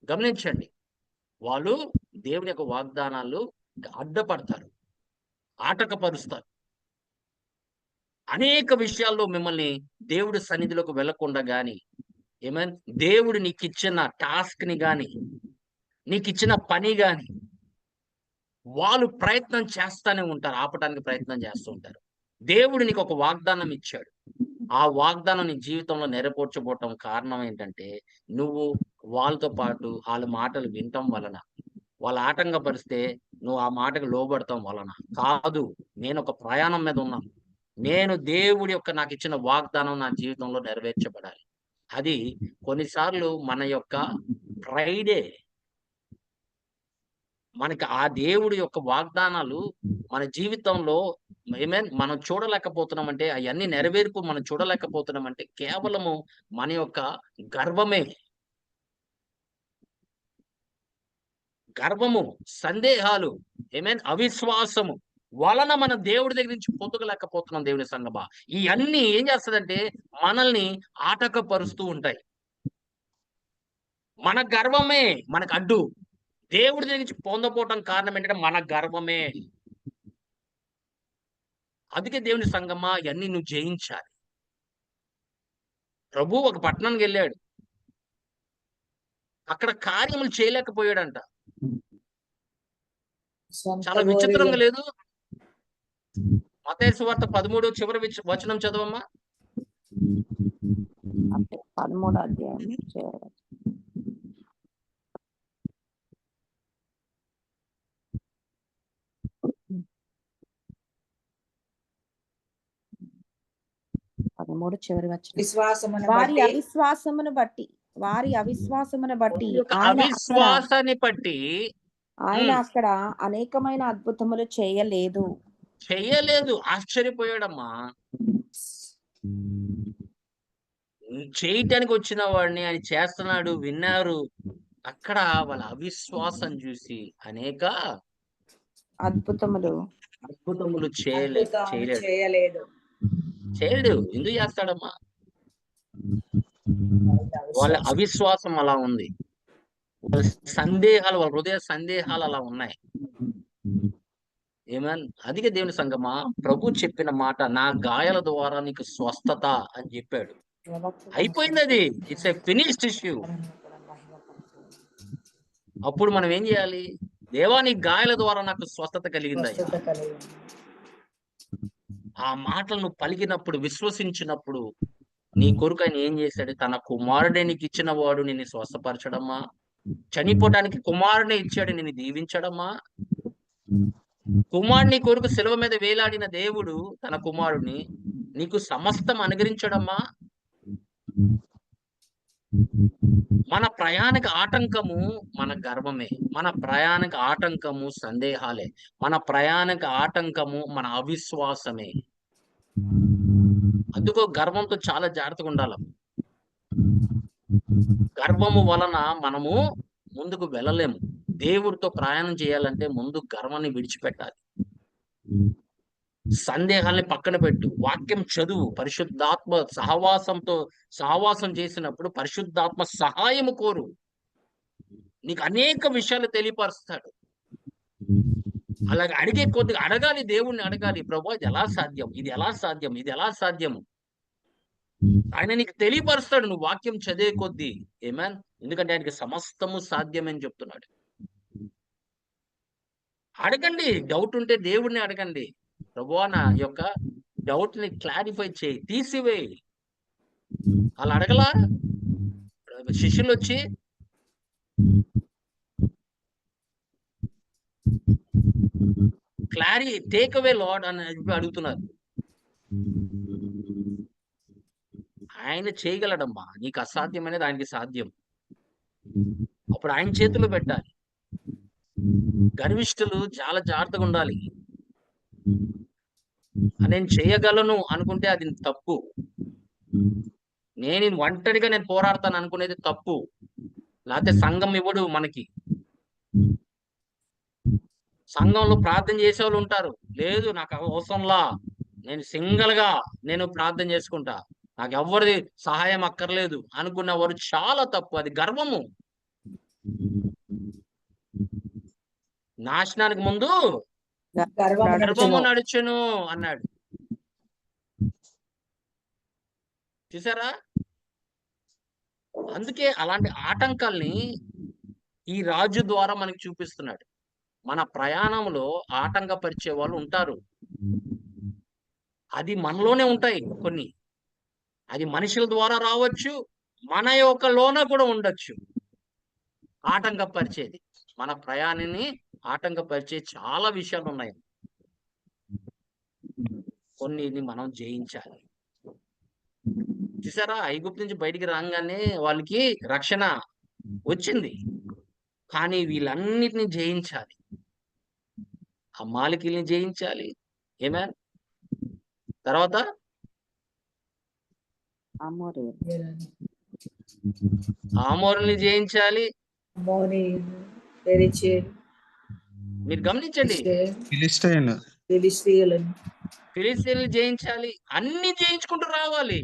గమనించండి, వాళ్ళు దేవుడి యొక్క వాగ్దానాలు అడ్డపడతారు, ఆటంకపరుస్తారు. అనేక విషయాల్లో మిమ్మల్ని దేవుడి సన్నిధిలోకి వెళ్లకుండా గాని, దేవుడు నీకు ఇచ్చిన టాస్క్ ని గాని, నీకు ఇచ్చిన పని గాని వాళ్ళు ప్రయత్నం చేస్తానే ఉంటారు, ఆపడానికి ప్రయత్నం చేస్తూ ఉంటారు. దేవుడు నీకు ఒక వాగ్దానం ఇచ్చాడు. ఆ వాగ్దానం నీ జీవితంలో నెరవేర్చబోవటం కారణం ఏంటంటే, నువ్వు వాళ్ళతో పాటు వాళ్ళ మాటలు వినటం వలన, వాళ్ళ ఆటంకపరిస్తే నువ్వు ఆ మాటకు లోబడటం వలన కాదు. నేను ఒక ప్రయాణం మీద ఉన్నాను. నేను దేవుడి యొక్క నాకు ఇచ్చిన వాగ్దానం నా జీవితంలో నెరవేర్చబడాలి. అది కొన్నిసార్లు మన యొక్క ప్రైడే. మనకి ఆ దేవుడి యొక్క వాగ్దానాలు మన జీవితంలో మనం చూడలేకపోతున్నామంటే, అవన్నీ నెరవేర్పు మనం చూడలేకపోతున్నామంటే కేవలము మన యొక్క గర్వమే. గర్వము, సందేహాలు, అవిశ్వాసము వలన మనం దేవుడి దగ్గర నుంచి పొందుకోలేకపోతున్నాం. దేవుని సంగమా, ఇవన్నీ ఏం చేస్తుందంటే మనల్ని ఆటంకపరుస్తూ ఉంటాయి. మన గర్వమే మనకు అడ్డు. దేవుడి దగ్గర నుంచి పొందపోవటం కారణం ఏంటంటే మన గర్వమే. అందుకే దేవుని సంగమా, ఇవన్నీ నువ్వు జయించాలి. ప్రభు ఒక పట్టణానికి వెళ్ళాడు, అక్కడ కార్యములు చేయలేకపోయాడంట. చాలా విచిత్రంగా లేదు? మత్తయి సువార్త 13 చివరి వచనం చదవమ్మా. 13వ అధ్యాయం 13 చివరి వచనం. వారి అవిశ్వాసమును బట్టి అవిశ్వాసాన్ని బట్టి ఆయన అక్కడ అనేకమైన అద్భుతములు చేయలేదు. ఆశ్చర్యపోయాడమ్మా. చేయటానికి వచ్చిన వాడిని ఆయన చేస్తున్నాడు విన్నారు. అక్కడ వాళ్ళ అవిశ్వాసం చూసి అనేక అద్భుతములు అద్భుతములు అద్భుతం చేయలేడు. చేయలేడు. ఎందుకు చేస్తాడమ్మా? వాళ్ళ అవిశ్వాసం. అవిశ్వాసం అలా ఉంది. వాళ్ళ సందేహాలు, వాళ్ళ హృదయ సందేహాలు అలా ఉన్నాయి. అందుకే దేవుని సంగమా, ప్రభు చెప్పిన మాట, నా గాయాల ద్వారా నీకు స్వస్థత అని చెప్పాడు. అయిపోయింది అది. It's a finished issue. అప్పుడు మనం ఏం చేయాలి? దేవా, నీ గాయాల ద్వారా నాకు స్వస్థత కలిగిందయ్యా. స్వస్థత కలిగింది. ఆ మాటలను పలికినప్పుడు, విశ్వసించినప్పుడు, నీ కొరకు ఆయన ఏం చేశాడు? తన కుమారుడే నీకు ఇచ్చిన వాడు నిన్ను స్వస్థపరచడమ్మా, చనిపోవడానికి కుమారుడే ఇచ్చాడు నిన్ను దీవించడమ్మా. కుమారుని కొరకు శిలువ మీద వేలాడిన దేవుడు తన కుమారుడిని నీకు సమస్తం అనుగ్రహించడమ్మా. మన ప్రయాణిక ఆటంకము మన గర్వమే. మన ప్రయాణిక ఆటంకము సందేహాలే. మన ప్రయాణిక ఆటంకము మన అవిశ్వాసమే. అందుకో గర్వంతో చాలా జాగ్రత్తగా ఉండాలి. గర్వము వలన మనము ముందుకు వెళ్ళలేము. దేవుడితో ప్రయాణం చేయాలంటే ముందు గర్వాన్ని విడిచిపెట్టాలి. సందేహాల్ని పక్కన పెట్టు. వాక్యం చదువు. పరిశుద్ధాత్మ సహవాసం చేసినప్పుడు పరిశుద్ధాత్మ సహాయము కోరు. నీకు అనేక విషయాలు తెలియపరుస్తాడు. అలాగే అడిగే కొద్దిగా అడగాలి, దేవుణ్ణి అడగాలి. ప్రభువా, ఇది ఎలా సాధ్యం, ఇది ఎలా సాధ్యం, ఇది ఎలా సాధ్యము. ఆయన నీకు తెలియపరుస్తాడు నువ్వు వాక్యం చదివే కొద్దీ. ఆమేన్. ఎందుకంటే ఆయనకి సమస్తము సాధ్యమని చెప్తున్నాడు. అడగండి. డౌట్ ఉంటే దేవుడిని అడగండి. ప్రభువా, నా యొక్క డౌట్ ని క్లారిఫై చేయి, తీసివేయి. అలా అడగలా శిష్యులు వచ్చి టేక్ అవే లార్డ్ అని అడుగుతున్నారు. ఆయన చేయగలడమ్మా. నీకు అసాధ్యమైనది ఆయనకి సాధ్యం. అప్పుడు ఆయన చేతిలో పెట్టాలి. గర్విష్ఠులు చాలా జాగ్రత్తగా ఉండాలి. నేను చేయగలను అనుకుంటే అది తప్పు. నేను ఒంటరిగా నేను పోరాడతాను అనుకునేది తప్పు. లేకపోతే సంఘం ఇవ్వడు మనకి. సంఘంలో ప్రార్థన చేసేవాళ్ళు ఉంటారు. లేదు, నాకు అవసరంలా, నేను సింగిల్ గా నేను ప్రార్థన చేసుకుంటా, నాకు ఎవరిది సహాయం అక్కర్లేదు అనుకున్నవారు చాలా తప్పు. అది గర్వము. నాశనానికి ముందు గర్వము నడుచును అన్నాడు. చూసారా? అందుకే అలాంటి ఆటంకాల్ని ఈ రాజు ద్వారా మనకి చూపిస్తున్నాడు. మన ప్రయాణంలో ఆటంకపరిచే వాళ్ళు ఉంటారు. అది మనలోనే ఉంటాయి కొన్ని. అది మనుషుల ద్వారా రావచ్చు, మన యొక్క లోన కూడా ఉండొచ్చు. ఆటంకపరిచేది, మన ప్రయాణాన్ని ఆటంకపరిచే చాలా విషయాలు ఉన్నాయి. కొన్నిని మనం జయించాలి. చూసారా? ఐగుప్తు నుంచి బయటికి రాగానే వాళ్ళకి రక్షణ వచ్చింది. కానీ వీళ్ళన్నిటిని జయించాలి. అమాలేకీయుల్ని జయించాలి. ఆమేన్. తర్వాత ఆమోరుల్ని జయించాలి. మీరు గమనించండి, ఫిలిస్తీయుల్ని జయించాలి. అన్ని జయించుకుంటూ రావాలి.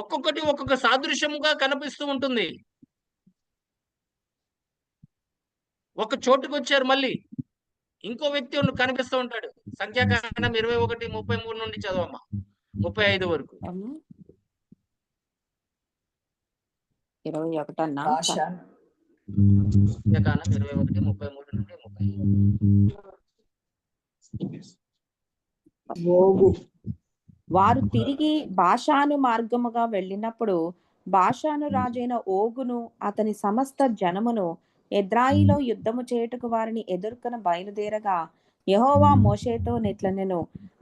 ఒక్కొక్కటి ఒక్కొక్క సాదృశ్యముగా కనిపిస్తూ ఉంటుంది. ఒక చోటుకు వచ్చారు, మళ్ళీ ఇంకో వ్యక్తి కనిపిస్తూ ఉంటాడు. సంఖ్యాకాండం 21:33 నుండి చదవమ్మా, 35 వరకు. 21 అన్నా? సంఖ్యాకాండం 21:33 నుండి 35. వారు తిరిగి బాషాను మార్గముగా వెళ్ళినప్పుడు బాషాను రాజైన ఓగును అతని సమస్త జనమును ఎద్రాయిలో యుద్ధము చేయుటకు వారిని ఎదుర్కొన బయలుదేరగా యెహోవా మోషేతో నిట్లనెను,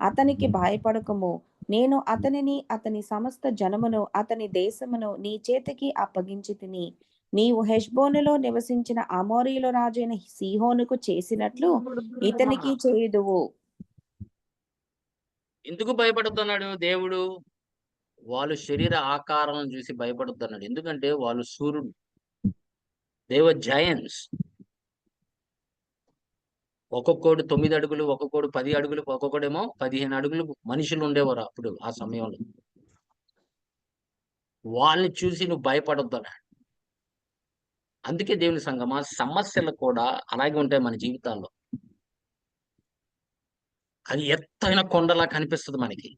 అతనికి భయపడకము, నేను అతనిని అతని సమస్త జనమును అతని దేశమును నీ చేతికి అప్పగించి తిని, నీవు హెష్బోనులో నివసించిన అమోరీయుల రాజైన సీహోనుకు చేసినట్లు ఇతనికి చేయుదువు. ఎందుకు భయపడుతున్నాడు దేవుడు? వాళ్ళు శరీర ఆకారం చూసి భయపడొద్దు అన్నాడు. ఎందుకంటే వాళ్ళు సూర్యుడు, దేవర్ జయన్స్. ఒక్కొక్కడు 9 అడుగులు, ఒక్కొక్కడు 10 అడుగులు, ఒక్కొక్కడేమో 15 అడుగులు మనుషులు ఉండేవారు అప్పుడు ఆ సమయంలో. వాళ్ళని చూసి నువ్వు భయపడొద్దు అన్నాడు. అందుకే దేవుని సంగమా, సమస్యలు కూడా అలాగే ఉంటాయి మన జీవితాల్లో. అది ఎత్తైన కొండలా కనిపిస్తుంది మనకి.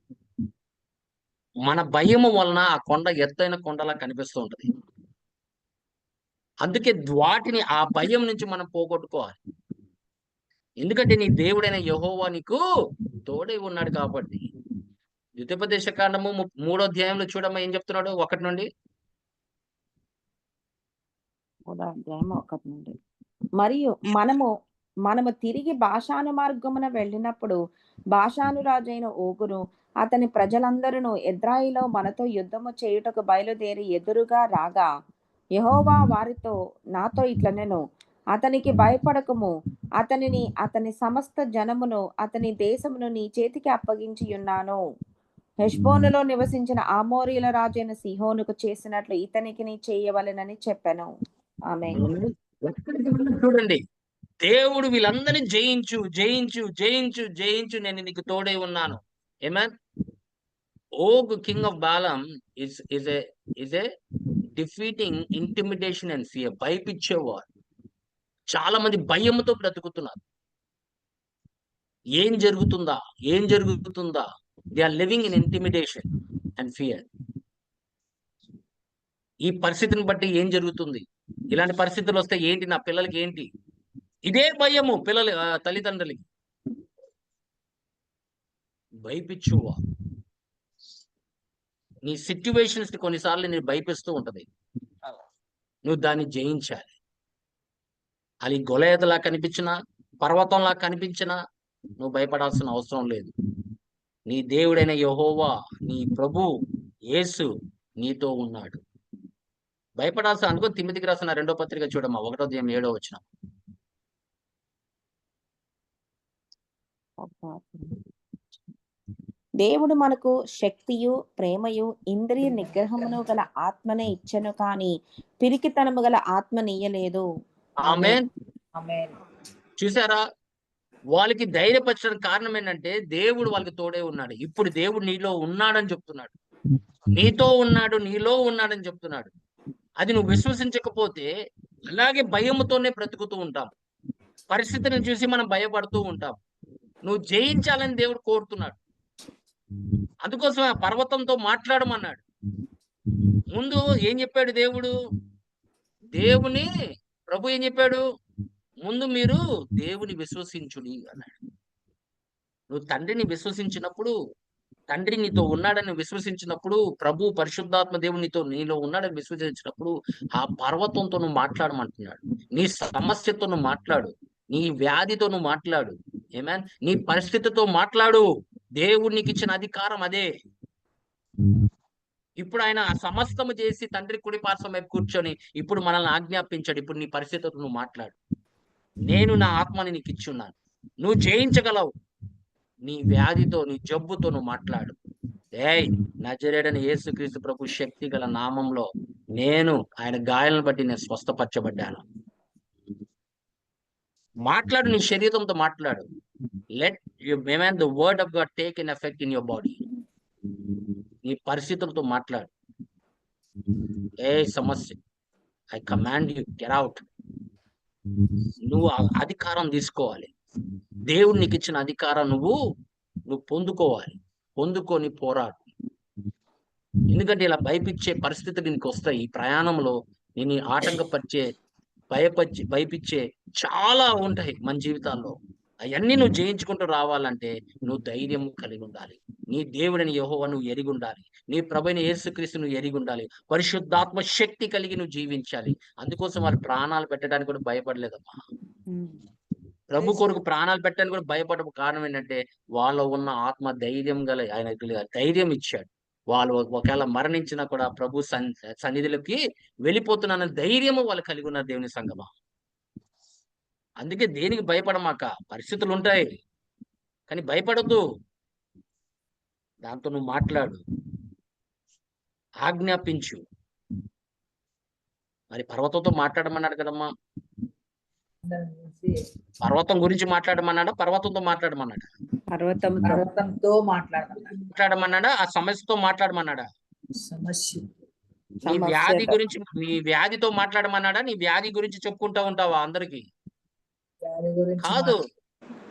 మన భయము వలన ఆ కొండ ఎత్తైన కొండలా కనిపిస్తూ ఉంటది. అందుకే వాటిని, ఆ భయం నుంచి మనం పోగొట్టుకోవాలి. ఎందుకంటే నీ దేవుడైన యెహోవా నీకు తోడై ఉన్నాడు కాబట్టి. ద్వితీయోపదేశ కాండము 3వ అధ్యాయంలో చూడమ్మా ఏం చెప్తున్నాడు 1 నుండి. 3వ అధ్యాయం 1 నుండి. మరియు మనము తిరిగి బాషాను మార్గమున వెళ్ళినప్పుడు బాషాను రాజైన ఓగును అతని ప్రజలందరూ ఎద్రాయిలో మనతో యుద్ధము చేయుటకు బయలుదేరి ఎదురుగా రాగా యెహోవా నాతో ఇట్లనెను, అతనికి భయపడకము, అతని సమస్త జనమును అతని దేశమును నీ చేతికి అప్పగించి ఉన్నాను. హెష్బోనులో నివసించిన ఆమోరీల రాజైన సీహోనుకు చేసినట్లు ఇతనికి నీ చేయవలెనని చెప్పెను. ఆమేన్. చూడండి, దేవుడు వీళ్ళందరినీ జయించు జయించు జయించు జయించు, నేను నీకు తోడై ఉన్నాను. ఏమన్ ఓగ్ కింగ్ ఆఫ్ బాలం is a defeating intimidation and fear. భయపిచ్చేవారు. చాలా మంది భయంతో బ్రతుకుతున్నారు. ఏం జరుగుతుందా, ఏం జరుగుతుందా, they are living in intimidation and fear. ఈ పరిస్థితిని బట్టి ఏం జరుగుతుంది, ఇలాంటి పరిస్థితులు వస్తే ఏంటి, నా పిల్లలకి ఏంటి, ఇదే భయము తల్లిదండ్రులకి. భయపిచ్చువా, నీ సిచ్యువేషన్స్ ని కొన్నిసార్లు నేను భయపిస్తూ ఉంటది. నువ్వు దాన్ని జయించాలి. అది గొలయతలా కనిపించినా, పర్వతంలా కనిపించినా నువ్వు భయపడాల్సిన అవసరం లేదు. నీ దేవుడైన యెహోవా, నీ ప్రభు యేసు నీతో ఉన్నాడు. భయపడాల్సిన అనుకో. తిమోతికి రాసిన 2వ పత్రిక చూడమ్మా, 1వ అధ్యాయం 7వ వచనం. దేవుడు మనకు శక్తియు ప్రేమయు ఇంద్రియ నిగ్రహమును గల ఆత్మనే ఇచ్చెను, కానీ పిరికితనము గల ఆత్మనియ్యలేదు. ఆమేన్. ఆమేన్. చూసారా, వాళ్ళకి ధైర్యపరచడానికి కారణం ఏంటంటే దేవుడు వాళ్ళకి తోడే ఉన్నాడు. ఇప్పుడు దేవుడు నీలో ఉన్నాడని చెప్తున్నాడు, నీతో ఉన్నాడు, నీలో ఉన్నాడని చెప్తున్నాడు. అది నువ్వు విశ్వసించకపోతే అలాగే భయముతోనే బ్రతుకుతూ ఉంటాం. పరిస్థితిని చూసి మనం భయపడుతూ ఉంటాం. నువ్వు జయించాలని దేవుడు కోరుతున్నాడు. అందుకోసం ఆ పర్వతంతో మాట్లాడమన్నాడు. ముందు ఏం చెప్పాడు దేవుడు? ప్రభు ఏం చెప్పాడు? ముందు మీరు దేవుని విశ్వసించుడి అన్నాడు. నువ్వు తండ్రిని విశ్వసించినప్పుడు, తండ్రి నీతో ఉన్నాడని విశ్వసించినప్పుడు, ప్రభు పరిశుద్ధాత్మ దేవుడు నీలో ఉన్నాడని విశ్వసించినప్పుడు ఆ పర్వతంతో నువ్వు మాట్లాడమంటున్నాడు. నీ సమస్యతో నువ్వు మాట్లాడు, నీ వ్యాధితో నువ్వు మాట్లాడు, ఏమేన్ నీ పరిస్థితితో మాట్లాడు. దేవుడు నీకు ఇచ్చిన అధికారం అదే. ఇప్పుడు ఆయన సమస్తము చేసి తండ్రి కుడి పార్శ్వం వైపు కూర్చొని ఇప్పుడు మనల్ని ఆజ్ఞాపించాడు. ఇప్పుడు నీ పరిస్థితితో నువ్వు మాట్లాడు. నేను నా ఆత్మని నీకు ఇచ్చున్నాను, నువ్వు జయించగలవు. నీ వ్యాధితో, నీ జబ్బుతో నువ్వు మాట్లాడు. నజరేయుడైన యేసుక్రీస్తు ప్రభు శక్తి గల నామంలో నేను ఆయన గాయాలను బట్టి నేను స్వస్థపరచబడ్డాను. మాట్లాడు, నీ శరీరంతో మాట్లాడు. Let the word of God take in effect in your body. నీ పరిస్థితులతో మాట్లాడు. సమస్య, I command you, get out. నువ్వు అధికారం తీసుకోవాలి. దేవుడు నీకు ఇచ్చిన అధికారం నువ్వు పొందుకోవాలి. పొందుకొని పోరాడు. ఎందుకంటే ఇలా భయపించే పరిస్థితులు నీకు వస్తాయి. ఈ ప్రయాణంలో నేను ఆటంకపరిచే, భయపించే చాలా ఉంటాయి మన జీవితాల్లో. అవన్నీ నువ్వు జయించుకుంటూ రావాలంటే నువ్వు ధైర్యం కలిగి ఉండాలి. నీ దేవుడిని యెహోవా నువ్వు ఎరిగి ఉండాలి. నీ ప్రభువైన యేసుక్రీస్తు నువ్వు ఎరిగి ఉండాలి. పరిశుద్ధాత్మ శక్తి కలిగి నువ్వు జీవించాలి. అందుకోసం వాళ్ళు ప్రాణాలు పెట్టడానికి కూడా భయపడలేదమ్మా. ప్రభు కొరకు ప్రాణాలు పెట్టడానికి కూడా భయపడడం కారణం ఏంటంటే వాళ్ళలో ఉన్న ఆత్మ ధైర్యం గల ఆయన ధైర్యం ఇచ్చాడు. వాళ్ళు ఒకవేళ మరణించినా కూడా ప్రభు సన్నిధిలోకి వెళ్ళిపోతున్నాన ధైర్యము వాళ్ళు కలిగి ఉన్నారు దేవుని సంగమా. అందుకే దేనికి భయపడమాక. పరిస్థితులు ఉంటాయి కానీ భయపడద్దు. దాంతో నువ్వు మాట్లాడు. ఆజ్ఞాపించు. మరి పర్వతంతో మాట్లాడమన్నాడు కదమ్మా. పర్వతం గురించి మాట్లాడమన్నాడా, పర్వతంతో మాట్లాడమన్నాడా? పర్వతంతో మాట్లాడమన్నాడా, ఆ సమస్యతో మాట్లాడమన్నాడా? సమస్య నీ వ్యాధి గురించి, నీ వ్యాధితో మాట్లాడమన్నాడా? నీ వ్యాధి గురించి చెప్పుకుంటా ఉంటావా అందరికి? కాదు,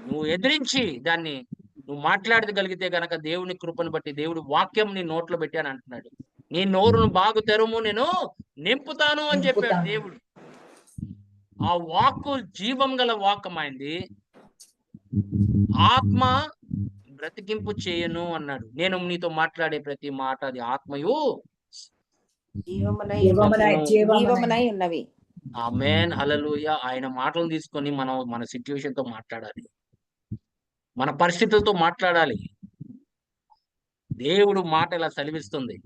నువ్వు ఎదిరించి దాన్ని నువ్వు మాట్లాడగలిగితే గనక దేవుని కృపను బట్టి, దేవుడి వాక్యం నీ నోట్లో పెట్టి అని అంటున్నాడు. నీ నోరును బాగు తెరుము, నేను నింపుతాను అని చెప్పాడు దేవుడు. ఆ వాక్కు జీవం గల వాక్కమైంది. ఆత్మ బ్రతికింపు చేయను అన్నాడు. నేను నీతో మాట్లాడే ప్రతి మాట అది ఆత్మయు జీవమునై ఉన్నవి. ఆమేన్, హల్లెలూయా. ఆయన మాటలు తీసుకొని మనం మన సిచ్యువేషన్ తో మాట్లాడాలి, మన పరిస్థితులతో మాట్లాడాలి. దేవుడు మాట ఇలా సెలవిస్తుంది,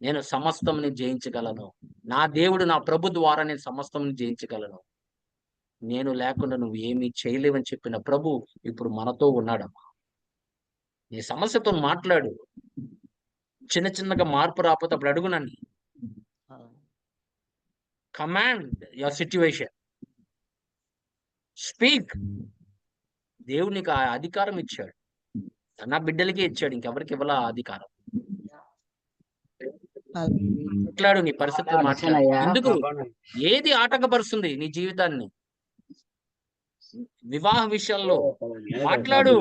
నేను సమస్తంని జయించగలను. నా దేవుడు, నా ప్రభు ద్వారా నేను సమస్తంని జయించగలను. నేను లేకుండా నువ్వు ఏమీ చేయలేవని చెప్పిన ప్రభు ఇప్పుడు మనతో ఉన్నాడమ్మా. నీ సమస్యతో మాట్లాడు. చిన్న చిన్నగా మార్పు రాకపోతే అప్పుడు అడుగునని. Command your situation, speak. దేవుడు నీకు ఆ అధికారం ఇచ్చాడు. నా బిడ్డలకే ఇచ్చాడు, ఇంకెవరికి ఇవ్వాల ఆ అధికారం. మాట్లాడు, నీ పరిస్థితి మాట్లాడు. ఎందుకు? ఏది ఆటంకపరుస్తుంది నీ జీవితాన్ని? వివాహ విషయాల్లో మాట్లాడు.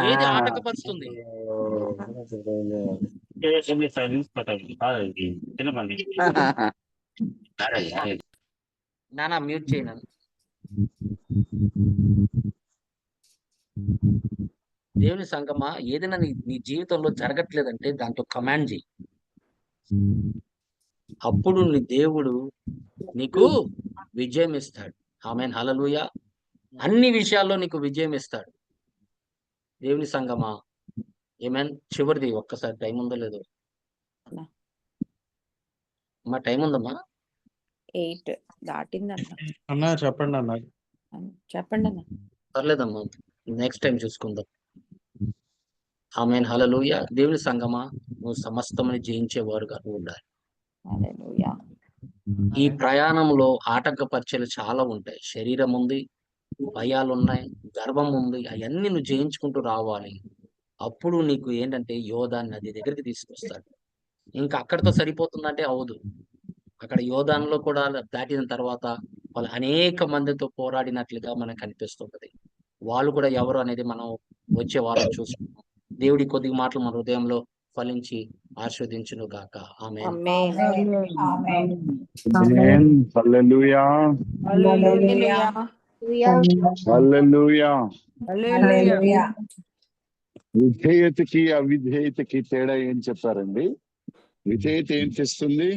ఏది ఆటంకపరుస్తుంది? నానా మ్యూట్ చేయను. దేవుని సంగమా, ఏదైనా నీ జీవితంలో జరగట్లేదంటే దాంతో కమాండ్ చేయి. అప్పుడు నీ దేవుడు నీకు విజయం ఇస్తాడు. ఆమేన్, హల్లెలూయా. అన్ని విషయాల్లో నీకు విజయం ఇస్తాడు. దేవుని సంగమా, ఆమేన్. చివరిది ఒక్కసారి టైం ఉందో లేదో అమ్మా, టైం ఉందమ్మా. 8 దాటిందంట. అన్నా చెప్పండి అన్న. చెప్పండి అన్న. పర్లేదమ్మా, నెక్స్ట్ టైం చూసుకుందాం. ఆమేన్, హల్లెలూయా. దేవుని సంగమా, నువ్వు సమస్తమని జయించేవారుగా ఉండాలి. హల్లెలూయా. ఈ ప్రయాణంలో ఆటంకపరిచలు చాలా ఉంటాయి. శరీరం ఉంది, భయాలు ఉన్నాయి, గర్వం ఉంది. అవన్నీ నువ్వు జయించుకుంటూ రావాలి. అప్పుడు నీకు ఏంటంటే యోర్దాను నది దగ్గరికి తీసుకొస్తాడు. ఇంకా అక్కడితో సరిపోతుందంటే అవదు. అక్కడ యోర్దానులో కూడా దాటిన తర్వాత వాళ్ళు అనేక మందితో పోరాడినట్లుగా మనకు కనిపిస్తుంటది. వాళ్ళు కూడా ఎవరు అనేది మనం వచ్చే వారం చూసుకుంటాం. దేవుడి కొద్ది మాటలు మన హృదయంలో ఫలించి ఆశీర్వదించును గాక. ఆమేన్. ఆమేన్. హల్లెలూయా. హల్లెలూయా. విధేయతకి అవిధేయతకి తేడా ఏం చెప్పారండి? విధేయత ఏం చేస్తుంది?